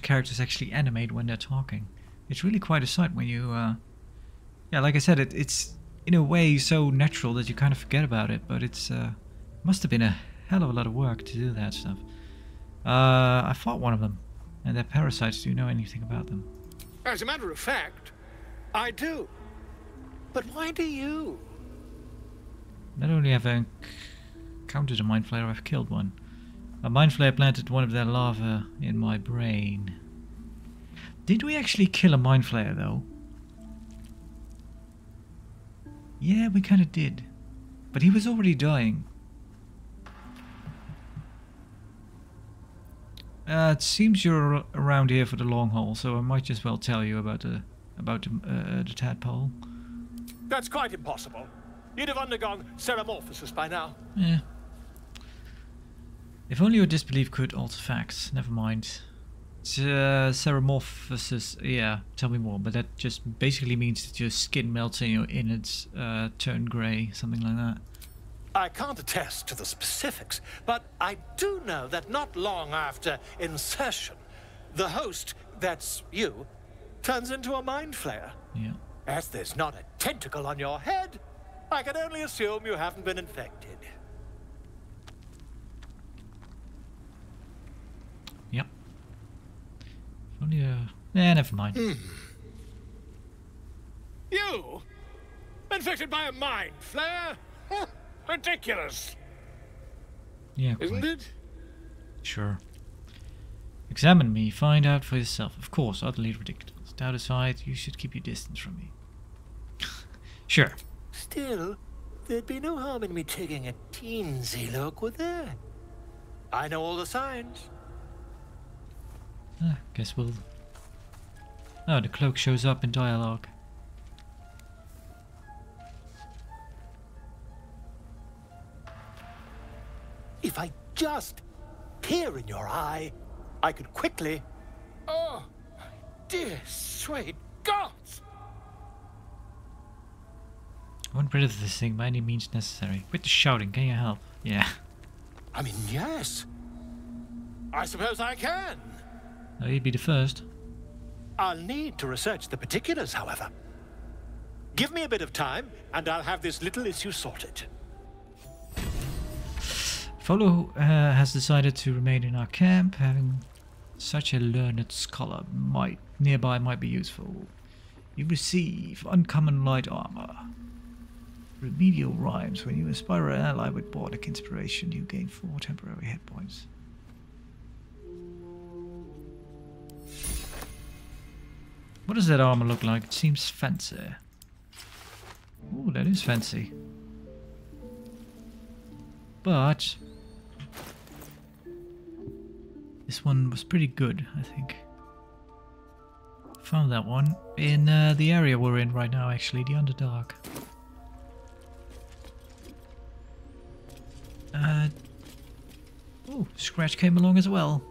characters actually animate when they're talking. It's really quite a sight when you, yeah, like I said, it's in a way so natural that you kind of forget about it, but it's must have been a hell of a lot of work to do that stuff. I fought one of them, and they're parasites. Do you know anything about them? As a matter of fact, I do. But why do you? Not only have I encountered a mind flayer, I've killed one. A mind flayer planted one of their larvae in my brain. Did we actually kill a mind flayer though? Yeah, we kind of did. But he was already dying. It seems you're around here for the long haul, so I might just well tell you about the tadpole. That's quite impossible. You'd have undergone ceramorphosis by now. Yeah. If only your disbelief could alter facts. Never mind. Ceramorphosis, yeah, tell me more. But that just basically means that your skin melts and your innards turn grey, something like that. I can't attest to the specifics, but I do know that not long after insertion, the host, that's you, turns into a mind flayer. Yeah. As there's not a tentacle on your head, I can only assume you haven't been infected. Yep. Only never mind. You? Infected by a mind flayer? Ridiculous. Yeah, isn't it? Sure. Examine me, find out for yourself. Of course, utterly ridiculous. Doubt aside, you should keep your distance from me. Sure. Still, there'd be no harm in me taking a teensy look, would there? I know all the signs. Guess we'll... Oh, the cloak shows up in dialogue. If I just peer in your eye, I could quickly... Oh, my dear sweet gods! I want rid of this thing by any means necessary. Quit the shouting, can you help? Yeah. I mean, yes. I suppose I can. Oh, you'd be the first. I'll need to research the particulars, however. Give me a bit of time, and I'll have this little issue sorted. Follow has decided to remain in our camp. Having such a learned scholar nearby might be useful. You receive uncommon light armor. Remedial rhymes. When you inspire an ally with bardic inspiration, you gain 4 temporary hit points. What does that armor look like? It seems fancy. Ooh, that is fancy. But this one was pretty good, I think. Found that one in the area we're in right now, actually, the Underdark. Oh, Scratch came along as well.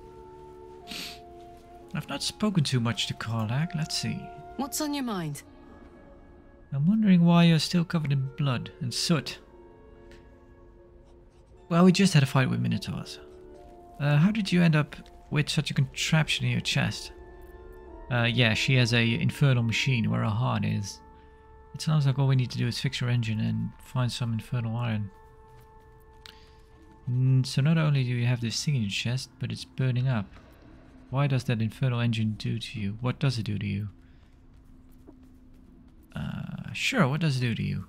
I've not spoken too much to Karlach. Let's see. What's on your mind? I'm wondering why you're still covered in blood and soot. Well, we just had a fight with Minotaurs. How did you end up with such a contraption in your chest? Yeah, she has a infernal machine where her heart is. It sounds like all we need to do is fix her engine and find some infernal iron. So not only do you have this thing in your chest, but it's burning up. Why does that infernal engine do to you? What does it do to you? Sure, what does it do to you?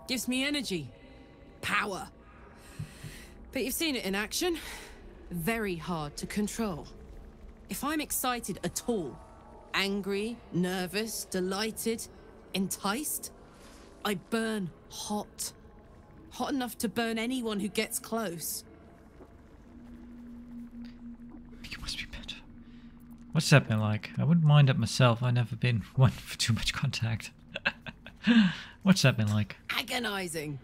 Gives me energy. Power. But you've seen it in action. Very hard to control. If I'm excited at all, angry, nervous, delighted, enticed, I burn hot. Hot enough to burn anyone who gets close. You must be better. What's that been like? I wouldn't mind it myself. I've never been one for too much contact. What's that been like? Agonizing.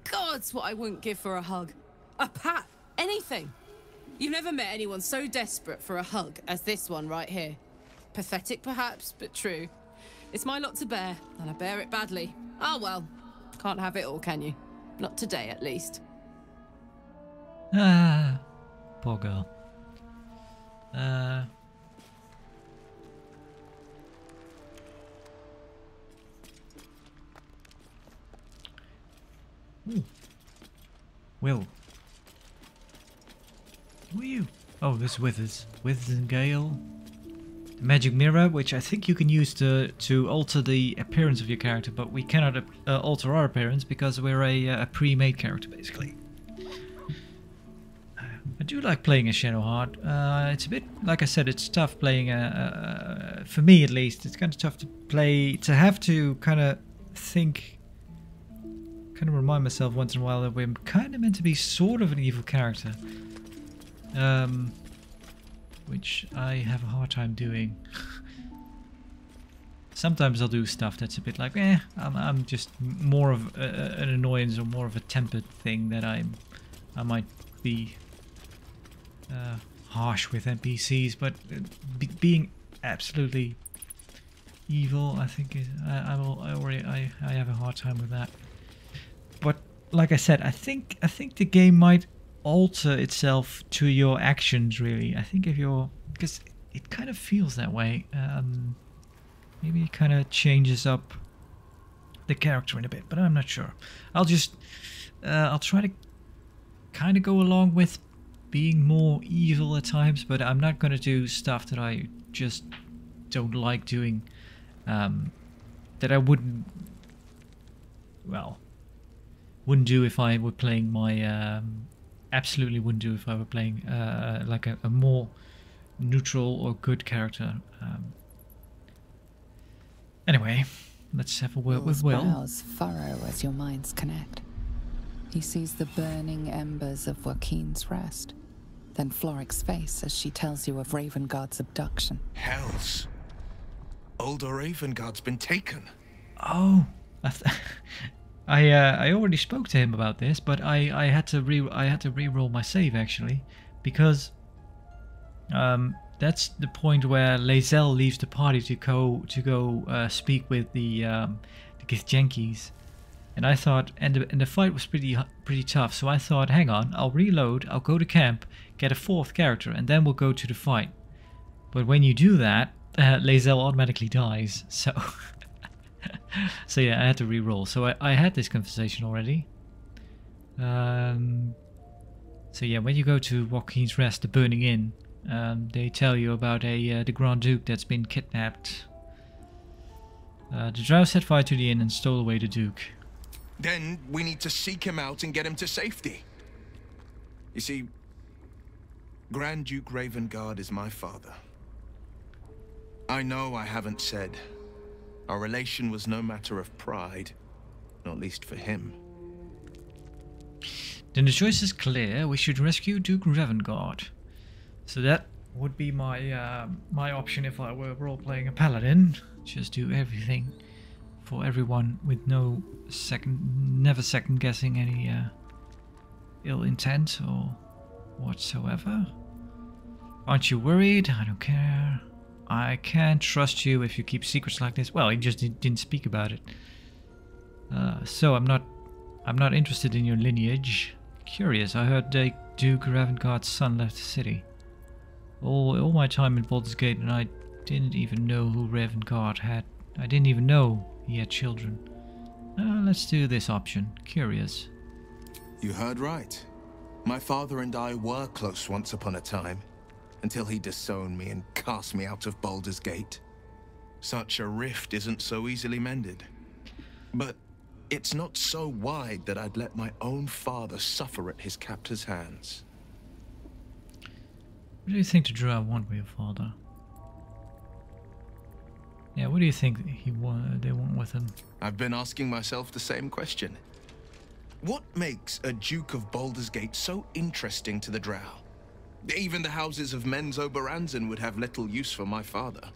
Gods, what I wouldn't give for a hug. A pat. Anything. You've never met anyone so desperate for a hug as this one right here. Pathetic perhaps, but true. It's my lot to bear, and I bear it badly. Ah well, can't have it all, can you? Not today, at least. Ah, poor girl. Ooh. Will. Who are you? Oh, this Withers. Withers and Gale. The magic mirror, which I think you can use to alter the appearance of your character, but we cannot alter our appearance because we're a pre-made character, basically. I do like playing a Shadowheart. It's a bit, like I said, it's tough playing for me at least, it's kind of tough to play, to have to kind of think, kind of remind myself once in a while that we're kind of meant to be sort of an evil character. Which I have a hard time doing. Sometimes I'll do stuff that's a bit like, I'm just more of an annoyance or more of a tempered thing that I might be harsh with NPCs, but being absolutely evil, I think is, I have a hard time with that. But like I said, I think the game might alter itself to your actions, really. I think if you're, because it kind of feels that way. Maybe it kind of changes up the character in a bit, but I'm not sure. I'll just I'll try to kind of go along with being more evil at times, but I'm not going to do stuff that I just don't like doing, that I wouldn't do if I were playing my absolutely wouldn't do if I were playing like a more neutral or good character. Anyway, let's have a word with Will. Will's brows furrow as your minds connect. He sees the burning embers of Joaquin's rest, then Floric's face as she tells you of Ravengard's abduction. Hells. Older Ravengard's been taken. Oh, I already spoke to him about this, but I had to re-roll my save actually, because that's the point where Lae'zel leaves the party to go speak with the Githyanki's, and I thought, and the fight was pretty tough, so I thought, hang on, I'll reload, I'll go to camp, get a 4th character, and then we'll go to the fight. But when you do that, Lae'zel automatically dies, so. So yeah, I had to re-roll. So I had this conversation already. So yeah, when you go to Joaquin's Rest, the Burning Inn, they tell you about the Grand Duke that's been kidnapped. The drow set fire to the inn and stole away the Duke. Then we need to seek him out and get him to safety. You see, Grand Duke Ravengard is my father. I know I haven't said. Our relation was no matter of pride, not least for him. Then the choice is clear. We should rescue Duke Ravengard. So that would be my my option if I were role-playing a paladin. Just do everything for everyone with never second guessing any ill intent or whatsoever. Aren't you worried? I don't care. I can't trust you if you keep secrets like this. Well, he just didn't speak about it. So I'm not interested in your lineage. Curious, I heard Duke Ravengard's son left the city. All my time in Baldur's Gate, and I didn't even know who Ravengard had. I didn't even know he had children. Let's do this option. Curious. You heard right. My father and I were close once upon a time, until he disowned me and cast me out of Baldur's Gate. Such a rift isn't so easily mended. But it's not so wide that I'd let my own father suffer at his captor's hands. What do you think the Drow want with your father? Yeah, what do you think they want with him? I've been asking myself the same question. What makes a Duke of Baldur's Gate so interesting to the Drow? Even the houses of Menzoberranzan would have little use for my father.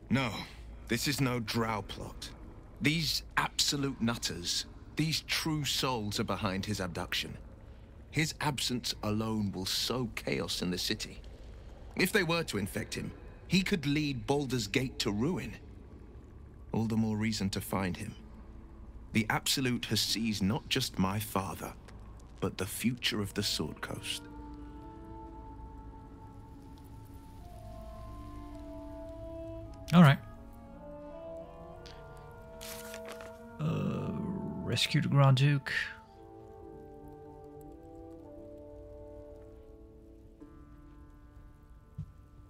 No, this is no Drow plot. These absolute nutters, these true souls are behind his abduction. His absence alone will sow chaos in the city. If they were to infect him, he could lead Baldur's Gate to ruin. All the more reason to find him. The Absolute has seized not just my father, but the future of the Sword Coast. All right. Rescue the Grand Duke.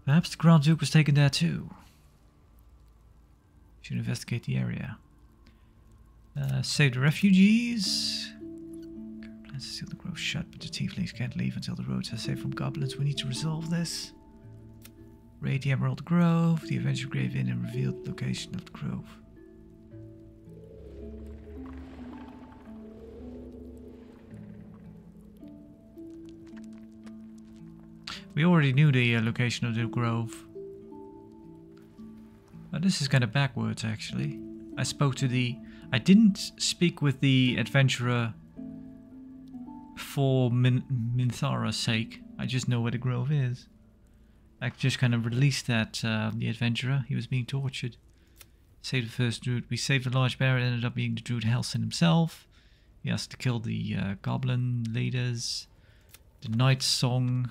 Perhaps the Grand Duke was taken there too. Should investigate the area. Save the refugees. Plans to seal the grove shut, but the tieflings can't leave until the roads are safe from goblins. We need to resolve this. Raid the Emerald Grove, the Adventure Grave Inn, and reveal the location of the grove. We already knew the location of the grove. This is kind of backwards, actually. I didn't speak with the adventurer for Minthara's sake. I just know where the grove is. I just kind of released that, the adventurer. He was being tortured. Saved the first druid. We saved the large bear. It ended up being the druid Halsin himself. He has to kill the goblin leaders. The Night Song.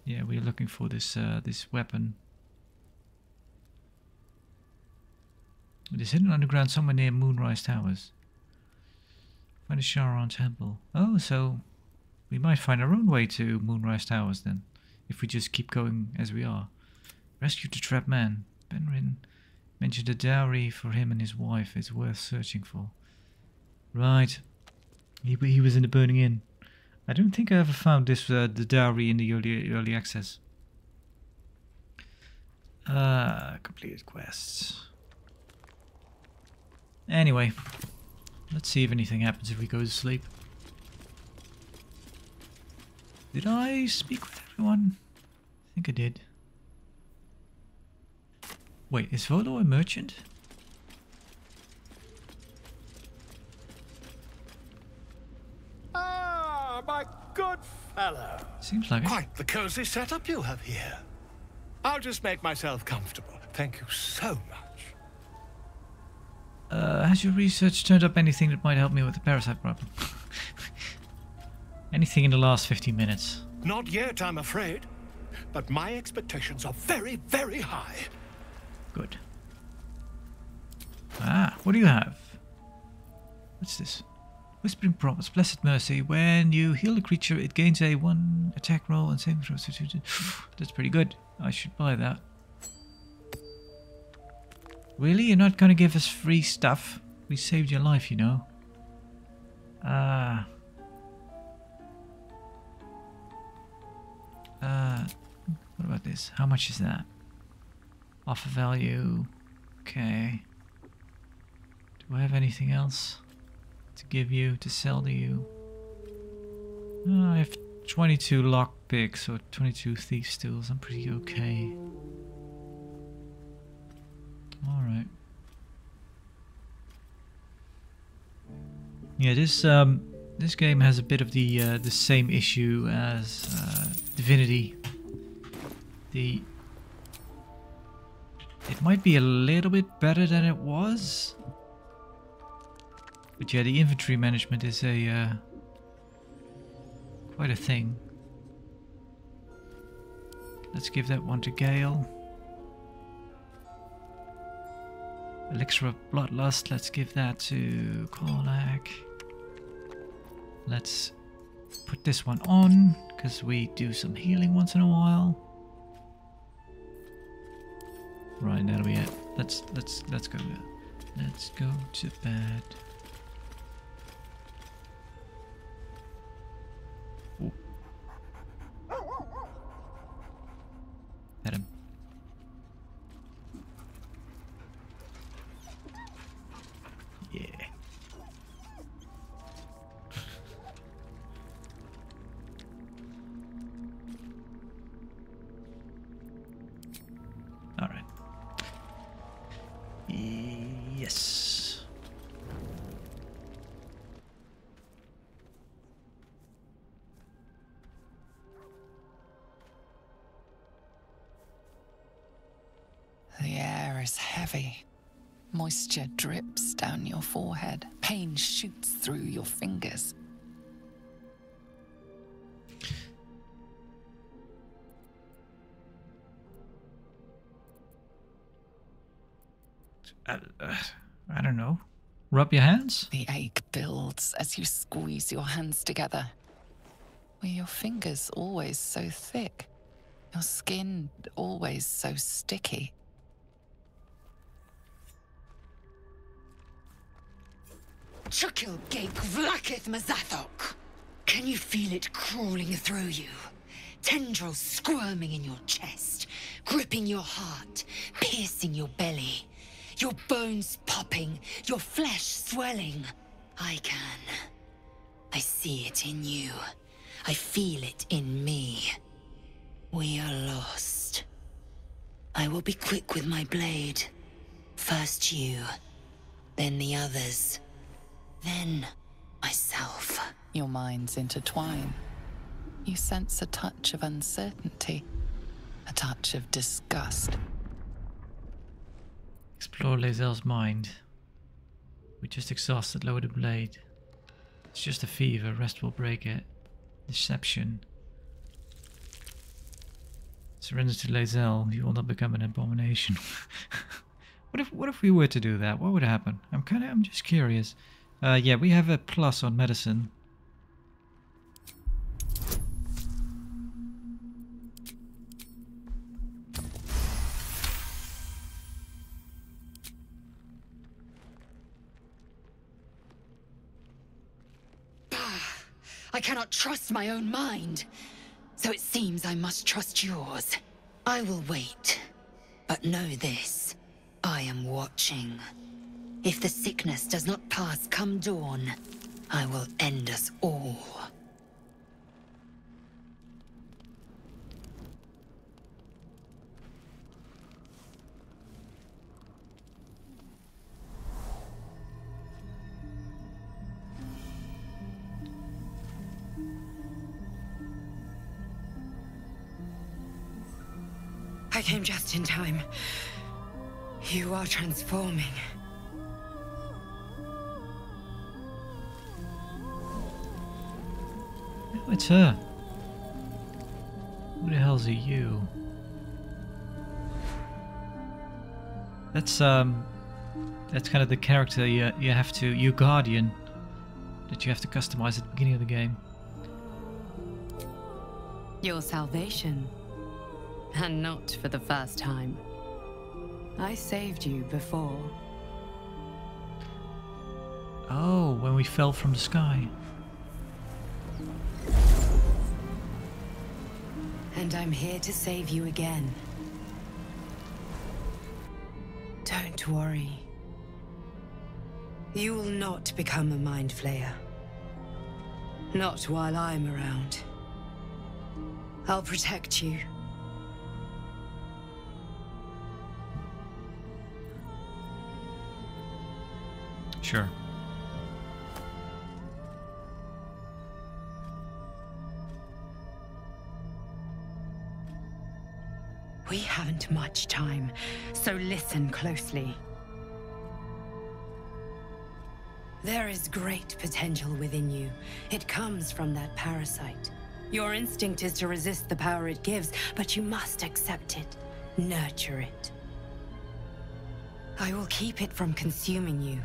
Yeah, we're looking for this this weapon. It is hidden underground somewhere near Moonrise Towers. Find a Sharon temple. Oh, so we might find our own way to Moonrise Towers then, if we just keep going as we are. Rescue the trapped man. Benrin mentioned a dowry for him and his wife is worth searching for. Right. He was in the Burning Inn. I don't think I ever found this the dowry in the early access. Completed quests. Anyway, let's see if anything happens if we go to sleep. Did I speak with everyone? I think I did. Wait, is Volo a merchant? Ah, my good fellow. Seems like it. Quite the cozy setup you have here. I'll just make myself comfortable. Thank you so much. Has your research turned up anything that might help me with the parasite problem? Anything in the last 15 minutes? Not yet, I'm afraid. But my expectations are very, very high. Good. Ah, what do you have? What's this? Whispering Promise, Blessed Mercy. When you heal a creature, it gains a 1 attack roll and saving throw. That's pretty good. I should buy that. Really? You're not going to give us free stuff? we saved your life, you know. What about this? How much is that? Offer value. Okay. Do I have anything else to give you, to sell to you? I have 22 lockpicks or 22 thieves' tools. I'm pretty okay. Alright. Yeah, this game has a bit of the same issue as Divinity. It might be a little bit better than it was, but yeah, the inventory management is quite a thing. Let's give that one to Gale. Elixir of Bloodlust, let's give that to Korlak. Let's put this one on, because we do some healing once in a while. Right, that'll be it. Let's go. Let's go to bed. Ooh. Pet him. Yeah. All right. Yes. The air is heavy. Moisture drips down your forehead. Pain shoots through your fingers. I don't know. Rub your hands? The ache builds as you squeeze your hands together. Were your fingers always so thick? Your skin always so sticky? Chukil Gake Vlakith Mazathok. Can you feel it crawling through you? Tendrils squirming in your chest, gripping your heart, piercing your belly. Your bones popping, your flesh swelling. I can. I see it in you. I feel it in me. We are lost. I will be quick with my blade. First you, then the others, then myself. Your minds intertwine. You sense a touch of uncertainty, a touch of disgust. Explore Lae'zel's mind. We're just exhausted, lower the blade. It's just a fever, rest will break it. Deception. Surrender to Lae'zel, you will not become an abomination. What if we were to do that? What would happen? I'm just curious. Yeah, we have a plus on medicine. I cannot trust my own mind. So it seems I must trust yours. I will wait. But know this. I am watching. If the sickness does not pass come dawn, I will end us all. I came just in time. You are transforming. Oh, it's her. Who the hell's are you? That's kind of the character you have to, your guardian, that you have to customize at the beginning of the game. Your salvation. And not for the first time. I saved you before. when we fell from the sky. And I'm here to save you again. Don't worry. You will not become a mind flayer. Not while I'm around. I'll protect you. Sure. We haven't much time, so listen closely. There is great potential within you. It comes from that parasite. Your instinct is to resist the power it gives, but you must accept it, nurture it. I will keep it from consuming you,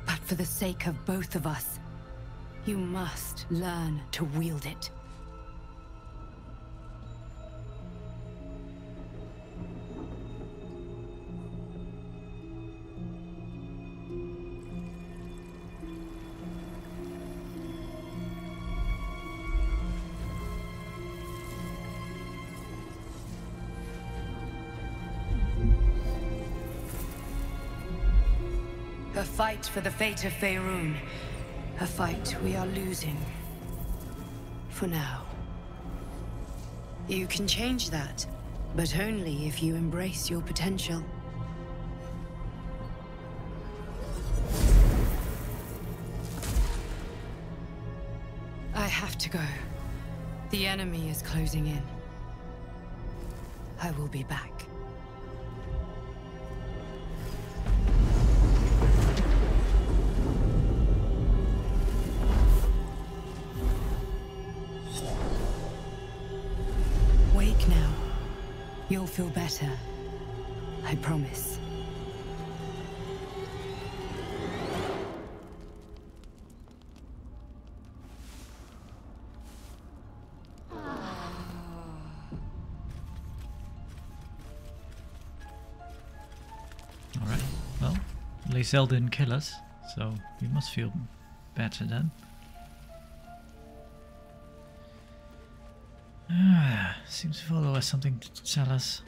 but for the sake of both of us, you must learn to wield it. A fight for the fate of Faerun. A fight we are losing. For now. You can change that, but only if you embrace your potential. I have to go. The enemy is closing in. I will be back. Wake now. You'll feel better. I promise. Alright, well, Lae'zel didn't kill us, so we must feel better then. Seems to follow us something to tell us.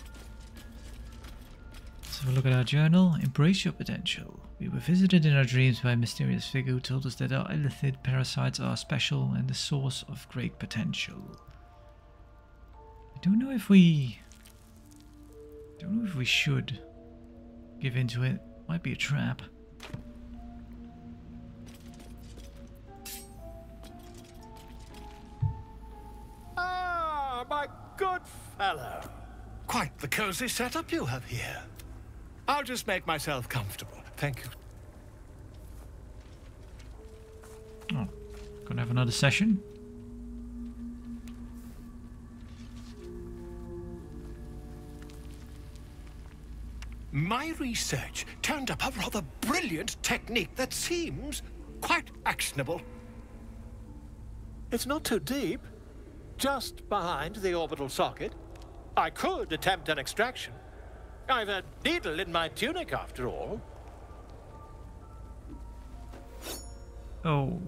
Let's have a look at our journal. Embrace your potential. We were visited in our dreams by a mysterious figure who told us that our illithid parasites are special and the source of great potential. I don't know if we should give into it. Might be a trap. My good fellow. Quite the cozy setup you have here. I'll just make myself comfortable. Thank you. Oh, gonna have another session. My research turned up a rather brilliant technique that seems quite actionable. It's not too deep. Just behind the orbital socket. I could attempt an extraction. I've a needle in my tunic, after all. Oh.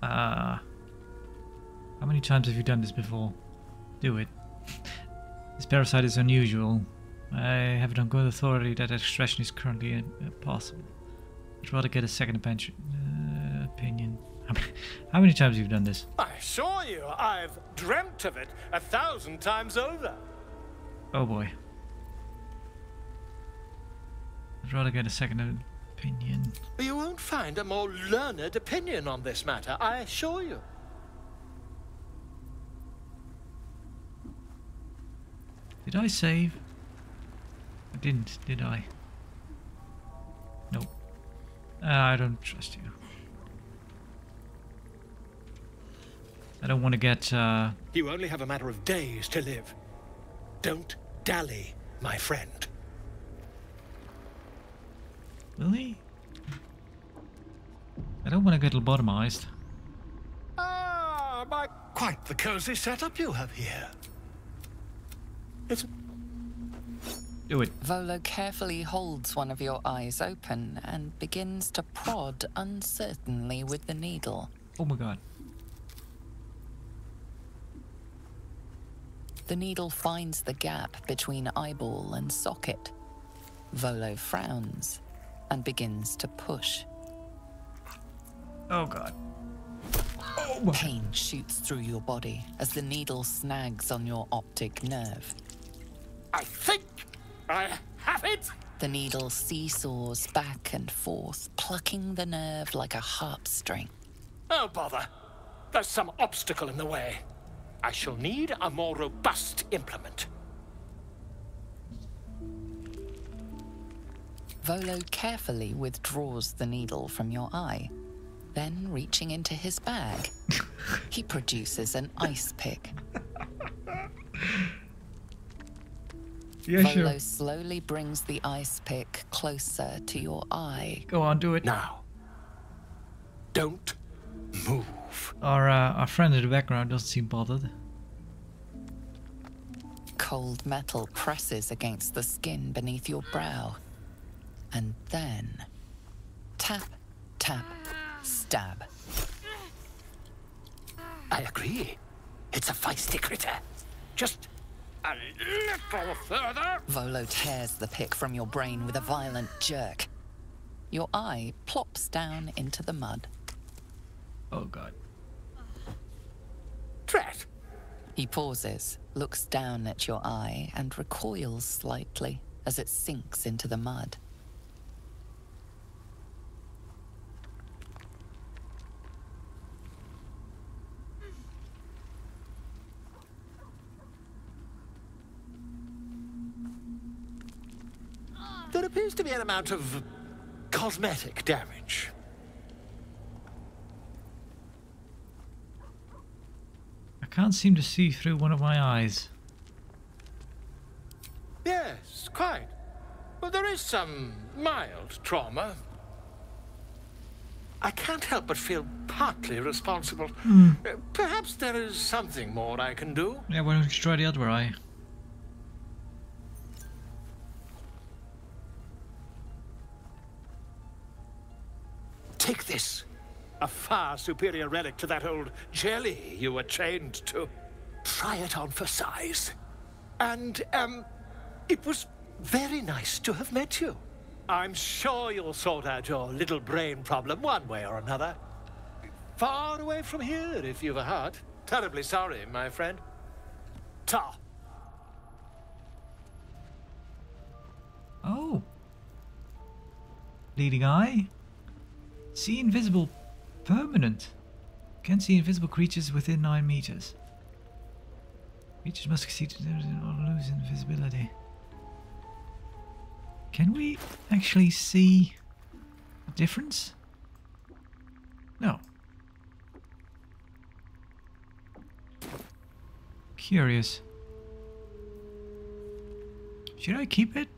How many times have you done this before? Do it. This parasite is unusual. I have it on good authority that extraction is currently impossible. I'd rather get a second opinion. How many times have you done this? I assure you, I've dreamt of it 1,000 times over. Oh boy. I'd rather get a second opinion. You won't find a more learned opinion on this matter, I assure you. Did I save? I didn't, did I? Nope. I don't trust you. I don't want to get, You only have a matter of days to live. Don't dally, my friend. Really? I don't want to get lobotomized. Quite the cozy setup you have here. It's... Do it. Volo carefully holds one of your eyes open and begins to prod uncertainly with the needle. Oh my god. The needle finds the gap between eyeball and socket. Volo frowns and begins to push. Oh god. Pain shoots through your body as the needle snags on your optic nerve. I think I have it! The needle seesaws back and forth, plucking the nerve like a harp string. Oh, bother. There's some obstacle in the way. I shall need a more robust implement. Volo carefully withdraws the needle from your eye. Then, reaching into his bag, he produces an ice pick. Yeah, Volo sure. slowly brings the ice pick closer to your eye. Go on, do it. Now. Don't move. Our friend in the background doesn't seem bothered. Cold metal presses against the skin beneath your brow. And then... tap, tap, stab. I agree. It's a feisty critter. Just a little further. Volo tears the pick from your brain with a violent jerk. Your eye plops down into the mud. Oh god. Drat. He pauses, looks down at your eye, and recoils slightly as it sinks into the mud. There appears to be an amount of cosmetic damage. I can't seem to see through one of my eyes. Yes, quite. Well, there is some mild trauma. I can't help but feel partly responsible. Perhaps there is something more I can do. Yeah, why don't you try the other eye? Take this. A far superior relic to that old jelly you were chained to. Try it on for size. And, it was very nice to have met you. I'm sure you'll sort out your little brain problem one way or another. Far away from here, if you've a heart. Terribly sorry, my friend. Ta. Oh. Leading eye. See invisible permanent. Can see invisible creatures within 9 meters. Creatures must succeed or lose invisibility. Can we actually see a difference? No. Curious. Should I keep it?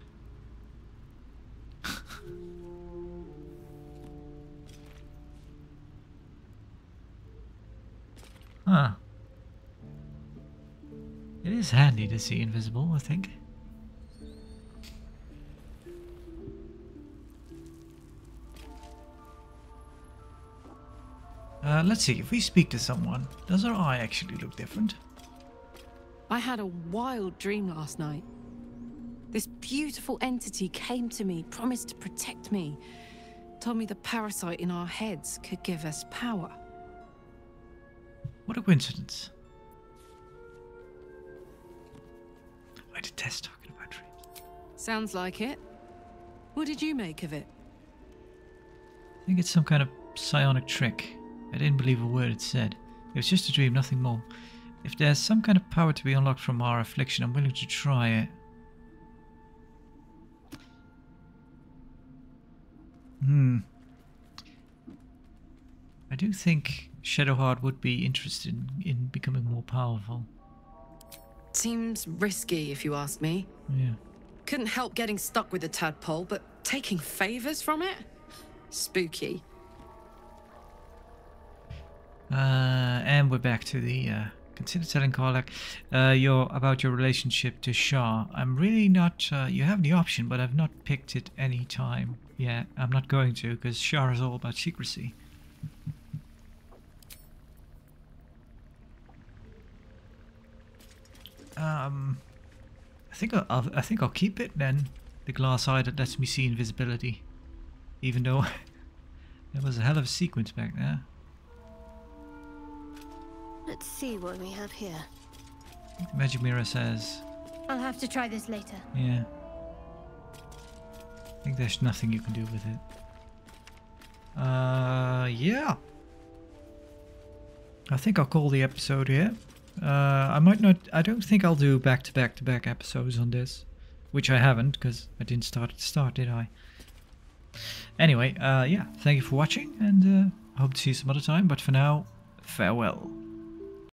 Huh. It is handy to see invisible, I think. Let's see, if we speak to someone, does our eye actually look different? I had a wild dream last night. This beautiful entity came to me, promised to protect me, told me the parasite in our heads could give us power. What a coincidence. I detest talking about dreams. Sounds like it. What did you make of it? I think it's some kind of psionic trick. I didn't believe a word it said. It was just a dream, nothing more. If there's some kind of power to be unlocked from our affliction, I'm willing to try it. I do think Shadowheart would be interested in becoming more powerful. Seems risky, if you ask me. Yeah. Couldn't help getting stuck with the tadpole, but taking favors from it? Spooky. And we're back to the Consider telling Karlach about your relationship to Shah. I'm really not... you have the option, but I've not picked it any time yet. I'm not going to, because Shah is all about secrecy. I think I'll keep it then. The glass eye that lets me see invisibility. Even though there was a hell of a sequence back there. Let's see what we have here. I think the magic mirror says... I'll have to try this later. Yeah. I think there's nothing you can do with it. Yeah. I think I'll call the episode here. I might not... I don't think I'll do back-to-back-to-back episodes on this. Which I haven't, because I didn't start at the start, did I? Anyway, yeah. Thank you for watching, and I hope to see you some other time. But for now, farewell.